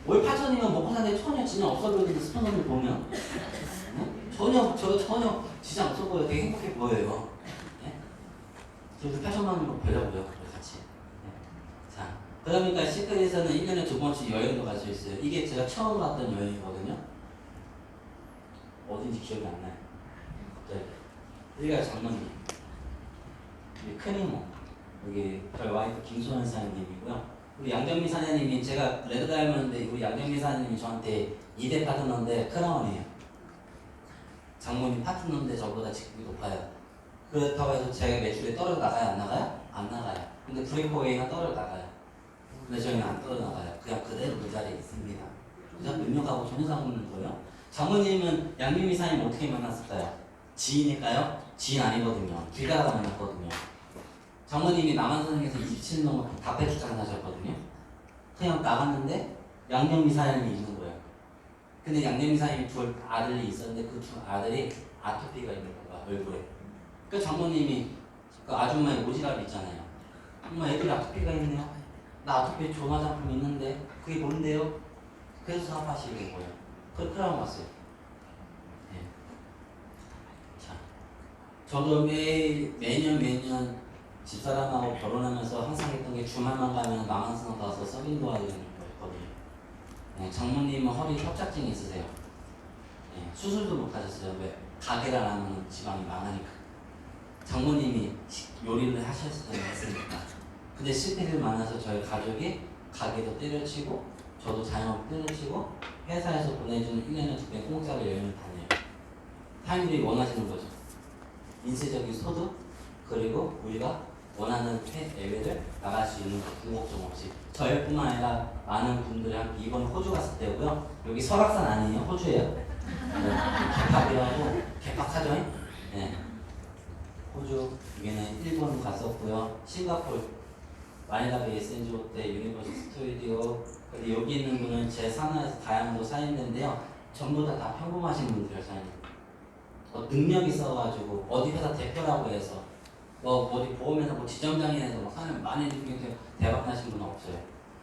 월 8천이면 먹고 사는데 전혀 지장 없어 보이는데 스폰서를 보면 네? 전혀 지장 없어 보여요. 되게 행복해 보여요. 네? 저도 8천만 원으로 벌려고요. 같이. 네. 자, 그러니까 시크릿에서는 1년에 2번씩 여행도 갈 수 있어요. 이게 제가 처음 갔던 여행이거든요. 어딘지 기억이 안 나요. 여기가 장모님, 우리 큰이모, 여기 저희 와이프 김소연 사장님이고요. 우리 양정미 사장님이 제가 레드다이아몬드인데 우리 양정미 사장님이 저한테 2대 파트너인데 크라운이에요. 장모님 파트너인데 저보다 직급이 높아요. 그렇다고 해서 제가 매출이 떨어져 나가요? 안 나가요? 안 나가요. 근데 브레이크웨이가 떨어져 나가요. 근데 저희는 안 떨어져 나가요. 그냥 그대로 그 자리에 있습니다. 그냥 능력하고 전혀 상관없는 거예요. 장모님은 양림 이사님 어떻게 만났을까요? 지인일까요? 지인 아니거든요. 길 가다가 만났거든요. 장모님이 남한선생에서 27년 동안 담배 출장 하셨거든요. 그냥 나갔는데 양념 이사님이 있는 거예요. 근데 양념 이사님이 두 아들이 있었는데 그 두 아들이 아토피가 있는 거야, 얼굴에. 그 장모님이 그 아줌마의 오지랖 있잖아요. 엄마 애들이 아토피가 있네요. 나 아토피 좋은 화장품 있는데 그게 뭔데요? 그래서 사업하시는 거예요. 그렇게 하고 왔어요. 네. 자, 저도 매년 집사람하고 결혼하면서 항상 했던 게 주말만 가면 남한산 가서 서빙 도와드리는 거였거든요. 네, 장모님은 허리 협착증이 있으세요. 네, 수술도 못 하셨어요. 왜? 가게를 안 하면 지방이 망하니까. 장모님이 요리를 했으니까. 근데 실패를 만나서 저희 가족이 가게도 때려치고 저도 자영업 때려치고 회사에서 보내주는 1년에 2배 공짜로 여행을 다녀요. 타인들이 원하시는 거죠. 인쇄적인 소득 그리고 우리가 원하는 해외를 나갈 수 있는 굴곡점 없이 저희뿐만 아니라 많은 분들이 이번 호주 갔을 때고요. 여기 설악산 아니에요? 호주예요. 개팍이라고 개팍하죠? 네. 호주 여기는 일본 갔었고요. 싱가포르 마닐라베이 센조 때 유니버스 스튜디오. 근데 여기 있는 분은 제 산하에서 다양도 사인인데요. 전부 다 평범하신 분들이에요. 사인. 능력 있어가지고 어디 회사 대표라고 해서 어디 보험회사 지점장이라서 사람 많이 중에 대박 나신 분은 없어요.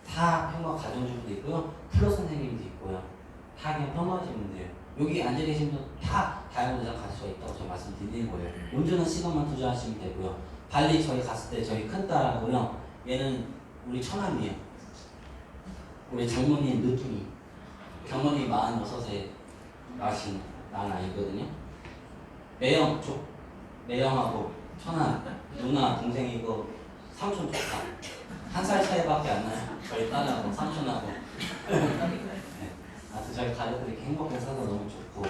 다 평범한 가정주부도 있고요. 플러 선생님도 있고요. 다 그냥 평범하신 분들이에요. 여기 앉아 계신 분 다 다양한 데서 가수가 있다고 제가 말씀드리는 거예요. 온전한 시간만 투자하시면 되고요. 발리 저희 갔을 때 저희 큰딸하고요. 얘는 우리 처남이에요. 우리 장모님 늦둥이. 장모님 46에 낳으신 난 아이거든요. 매형하고 처남, 누나, 동생이고 삼촌 조카. 1살 차이밖에 안 나요. 저희 딸하고 삼촌하고. 네. 저희 가족들이 이렇게 행복하게 살아서 너무 좋고.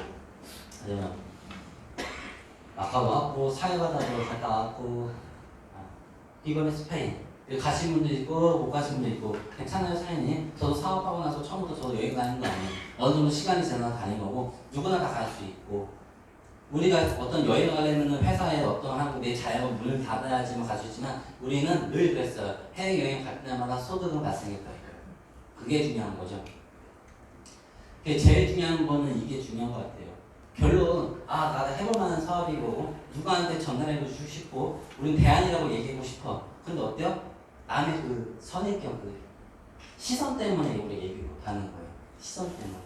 아까도 왔고 사회바다도 갔다 왔고 이번에 스페인 가신 분도 있고 못 가신 분도 있고 괜찮아요 사연이. 저도 사업하고 나서 처음부터 저도 여행 가는 거 아니에요. 어느 정도 시간이 지나서 다닌 거고 누구나 다 갈 수 있고 우리가 어떤 여행을 가려면 회사에 어떤 하고 내 자영업 문을 닫아야지만 갈 수 있지만 우리는 늘 그랬어요. 해외여행 갈 때마다 소득은 발생했다. 그게 중요한 거죠. 제일 중요한 거는 이게 중요한 것 같아요. 결론, 나도 해볼 만한 사업이고 누구한테 전달해주고 싶고 우린 대안이라고 얘기하고 싶어. 근데 어때요? 남의 그 선입견, 그 시선 때문에 우리 얘기 못하는 거예요. 시선 때문에.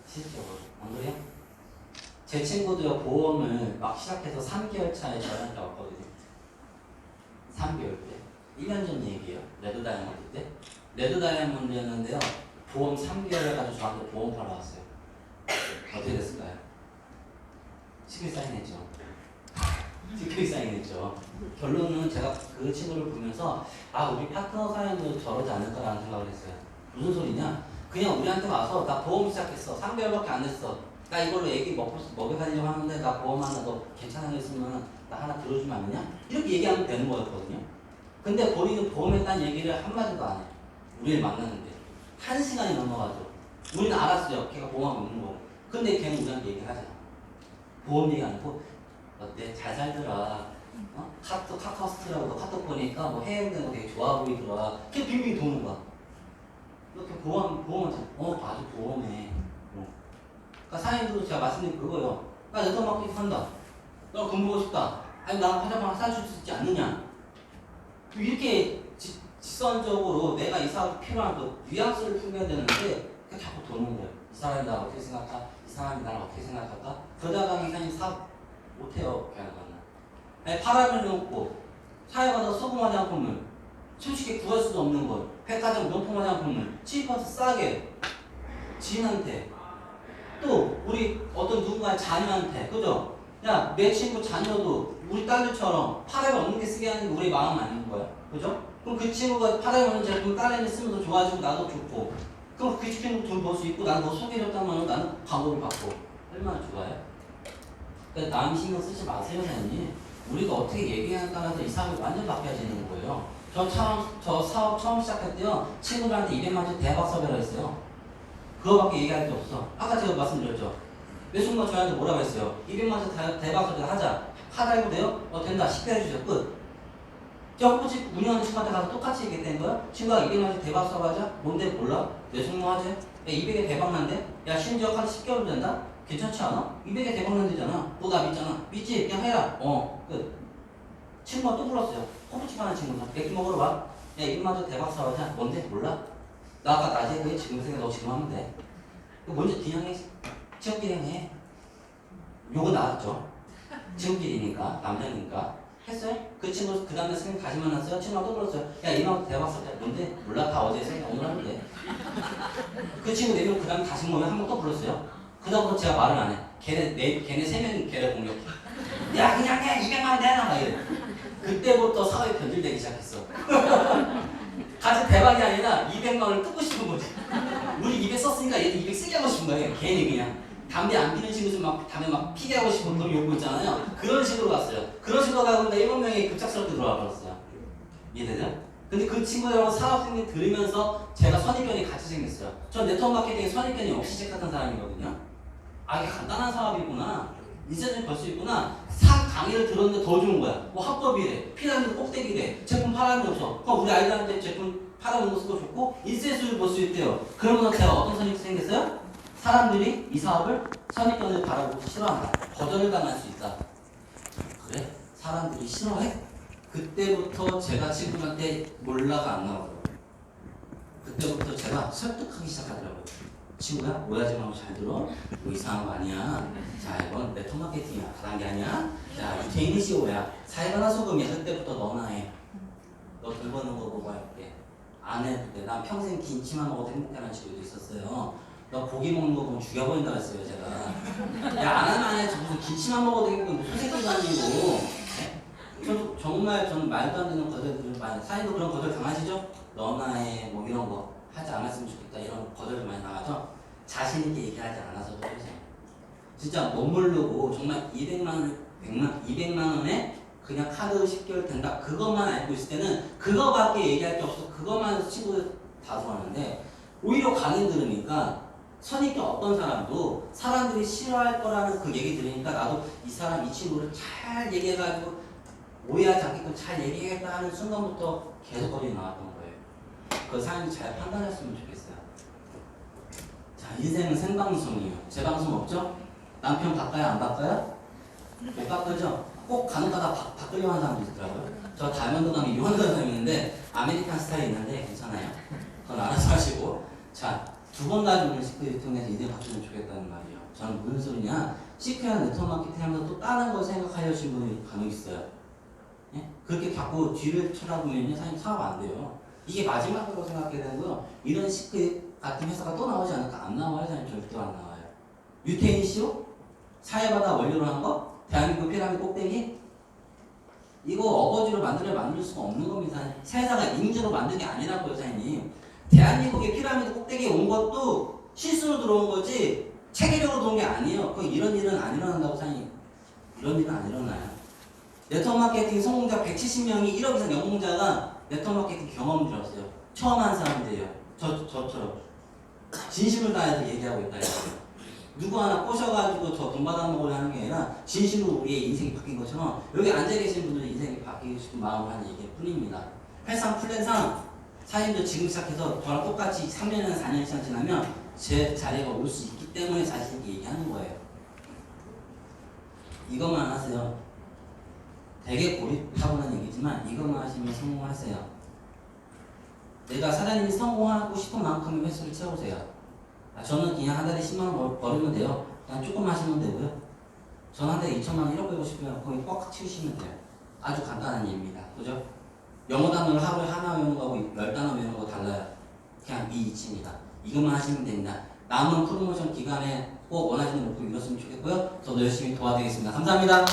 실질적으로. 안 그래요? 제 친구들 보험을 막 시작해서 3개월 차에 저한테 왔거든요. 3개월 때. 1년 전 얘기예요. 레드 다이아몬드 때. 레드 다이아몬드였는데요. 보험 3개월 가지고 저한테 보험 팔아 왔어요. 어떻게 됐을까요? 시크릿 사인했죠. 시크릿 사인했죠. 결론은 제가 그 친구를 보면서 우리 파트너 사연도 저러지 않을까라는 생각을 했어요. 무슨 소리냐? 그냥 우리한테 와서 나 보험 시작했어. 3개월밖에 안 됐어. 나 이걸로 애기 먹여가려고 하는데 나 보험 하나 너 괜찮은 거 있으면 나 하나 들어주면 안 되냐? 이렇게 얘기하면 되는 거였거든요. 근데 본인은 보험했다는 얘기를 한마디도 안 해요. 우리를 만났는데 1시간이 넘어가죠. 우리는 알았어요. 걔가 보험하고 있는 거. 근데 걔는 우리한테 얘기를 하잖아. 보험 얘기 아니고 어때? 잘 살더라. 카카오스트라고 카톡 보니까 뭐 해외여행 거 되게 좋아 보이더라. 걔 빙빙 도는 거야. 이렇게 보험하자. 아주 보험해. 그러니까 사연도 제가 말씀드린 그거예요. 나 여자 맡기고 산다. 너 돈 벌고 싶다. 아니 나 화장품 하나 사줄 수 있지 않느냐. 이렇게 직선적으로 내가 이 사람 필요한 그 뉘앙스를 풍겨야 되는데 자꾸 도는 거예요. 이 사람이 나를 어떻게 생각할까? 이 사람이 나를 어떻게 생각할까? 그러다가 이사람이 사업 못해요. 그냥 아니 파라를 놓고 사회마다 소금 화장품을 솔직히 구할 수도 없는 걸 백화점 명품 화장품을 취입해서 싸게 지인한테 또 우리 어떤 누군가의 자녀한테 그죠? 야 내 친구 자녀도 우리 딸들처럼 파라가 없는 게 쓰게 하는 게 우리 마음 아닌 거야. 그죠? 그럼 그 친구가 파라에 없는 제품 딸내미 쓰면 더 좋아지고 나도 좋고 그럼 그 친구 돈 벌 수 있고 나는 너 소개해줬다면 나는 광고를 받고 얼마나 좋아요? 그러니까 남 신경 쓰지 마세요 사장님. 우리가 어떻게 얘기하냐에 따라서 이 사람이 완전 바뀌어지는 거예요. 저 사업 처음 시작할 때요. 친구들한테 200만 원 대박 섭외를 했어요. 그거밖에 얘기할 게 없어. 아까 제가 말씀드렸죠. 매순간 저희한테 뭐라고 했어요? 200만 원 대박 섭외를 하자. 하다 해도 돼요? 된다. 10회 해주세요. 끝. 저 혹시 운영하는 친구한테 가서 똑같이 얘기했다는 거야? 친구가 200만 원 대박 섭외하자? 뭔데 몰라? 매순간 하지? 야 200에 대박 난대? 야 심지어 한 10개월 된다? 괜찮지 않아? 200에 대박 난대잖아. 너 나 믿잖아. 믿지? 그냥 해라. 끝. 친구가 또 불렀어요. 호프집 하는 친구가. 맥주 먹으러 와. 야, 이분마저 대박 사와자. 뭔데? 몰라? 나 아까 낮에 왜 지금 생각 너 지금 하면 돼. 먼저 그냥 해. 지금끼리 해. 욕은 나왔죠. 지금끼리니까. 남자니까. 했어요? 그 친구 그 다음에 선생님 다시 만났어요. 친구가 또 불렀어요. 야, 이만 대박 사와자. 뭔데? 몰라? 다 어제 했으니까 오늘 하면 돼. 그 친구 4명 그 다음에 다시 모여 한 번 또 불렀어요. 그다음부터 제가 말을 안 해. 걔네 3명이 걔를 공격해. 야, 그냥 해. 200만 원 내놔. 막 이래. 그때부터 사회 변질되기 시작했어. 같이 대박이 아니라 200만 원을 뜯고 싶은 거지. 우리 200 썼으니까 얘도 200 쓰게 하고 싶은 거예요. 괜히 그냥. 담배 안 피는 친구 좀 막 담배 막 피게 하고 싶은 그런 욕구 있잖아요. 그런 식으로 갔어요. 그런 식으로 가고 7명이 급작스럽게 들어와 버렸어요. 이해되죠? 근데 그 친구들하고 사업생님 들으면서 제가 선입견이 같이 생겼어요. 전 네트워크 마케팅에 선입견이 없이 시작했던 사람이거든요. 이게 간단한 사업이구나. 인센티브 벌 수 있구나. 강의를 들었는데 더 좋은 거야. 학법이래, 피라미드 꼭대기래, 제품 팔아는 거 없어. 그럼 우리 아이들한테 제품 팔아는 거 쓰고 좋고 인센티브를 벌 수 있대요. 그러면 제가 어떤 선입견이 생겼어요? 사람들이 이 사업을 선입견을 바라보고 싫어한다. 거절을 당할 수 있다. 그래? 사람들이 싫어해? 그때부터 제가 친구한테 몰라가 안 나오더라고요. 그때부터 제가 설득하기 시작하더라고요. 친구야, 오해하지 말고 잘 들어. 뭐 이상한 거 아니야. 자, 이건 네트워크 마케팅이야. 다른 게 아니야. 자, 유태인이 CEO야. 사회가나 소금이야. 그때부터 너나 해. 너 돈 버는 거 보고 할게. 안 해도 돼. 난 평생 김치만 먹어도 행복해하는 친구도 있었어요. 너 고기 먹는 거 보면 죽여버린다고 했어요, 제가. 야, 안 하면 안 해. 무슨 김치만 먹어도 행복해. 무슨 새끼도 아니고. 저도 정말 저는 말도 안 되는 거절들을 많이, 사회도 그런 거절 당하시죠? 너나 해. 뭐 이런 거. 하지 않았으면 좋겠다 이런 거절을 많이 나가죠. 자신 있게 얘기하지 않아서도 그러죠. 진짜 못 모르고 정말 200만 원에 그냥 카드 10개월 된다 그것만 알고 있을 때는 그거밖에 얘기할 게 없어. 그것만 해서 친구들 다 좋아하는데 오히려 강의 들으니까 선입견 어떤 사람도 사람들이 싫어할 거라는 그 얘기 들으니까 나도 이 사람 이 친구를 잘 얘기해가지고 오해하지 않게끔 잘 얘기하겠다 하는 순간부터 계속 거리 나왔던 거예요. 그 사람이 잘 판단했으면 좋겠어요. 자, 인생은 생방송이에요. 재방송 없죠? 남편 바꿔요? 안 바꿔요? 못 바꾸죠? 꼭 간혹가다 바꾸려고 하는 사람도 있더라고요. 저 다이아몬드 감이 유한한 사람이 있는데 아메리칸 스타일이 있는데 괜찮아요. 그건 알아서 하시고. 자, 2번 가지고 시크릿 통해서 인생 바꾸면 좋겠다는 말이에요. 저는 무슨 소리냐? 시크릿 네트워크 마케팅 하면서 또 다른 걸 생각하려신 분이 간혹 있어요. 예? 그렇게 자꾸 뒤를 쳐다보면 사실 사업 안 돼요. 이게 마지막으로 생각해야 되고요. 이런 시크 같은 회사가 또 나오지 않을까? 안 나와요. 절대 안 나와요. 유태인 씨요? 사회바다 원료로 한 거? 대한민국 피라미드 꼭대기? 이거 어거지로 만들 수가 없는 겁니다. 세상가 인재로 만든 게 아니라고요, 사장님. 대한민국의 피라미드 꼭대기에 온 것도 실수로 들어온 거지 체계적으로 들어온 게 아니에요. 이런 일은 안 일어난다고 사장님. 이런 일은 안 일어나요. 네트워크 마케팅 성공자 170명이 1억 이상 연봉자가 네트워크 마케팅 경험 들었어요. 처음 한 사람들이에요. 저처럼. 진심을 다해서 얘기하고 있다. 누구 하나 꼬셔가지고 저 돈 받아먹으려 하는 게 아니라 진심으로 우리의 인생이 바뀐 것처럼 여기 앉아계신 분들은 인생이 바뀌고 싶은 마음을 하는 얘기일 뿐입니다. 83 플랜상 사장님도 지금 시작해서 저랑 똑같이 3년이나 4년 이상 지나면 제 자리가 올 수 있기 때문에 자신있게 얘기하는 거예요. 이것만 하세요. 되게 고립하고는 얘기지만 이것만 하시면 성공하세요. 내가 사장님이 성공하고 싶은 만큼의 횟수를 채우세요. 저는 그냥 한 달에 10만 원 벌으면 돼요. 그냥 조금 하시면 되고요. 저는 한 달에 2천만 원 1억 벌고 싶으면 거기 꽉 채우시면 돼요. 아주 간단한 일입니다. 그죠? 영어 단어를 하루에 하나 외우는 거하고 10단어 외우는 거 달라요. 그냥 이 이치입니다. 이것만 하시면 됩니다. 남은 프로모션 기간에 꼭 원하시는 목표 이뤘으면 좋겠고요. 저도 열심히 도와드리겠습니다. 감사합니다.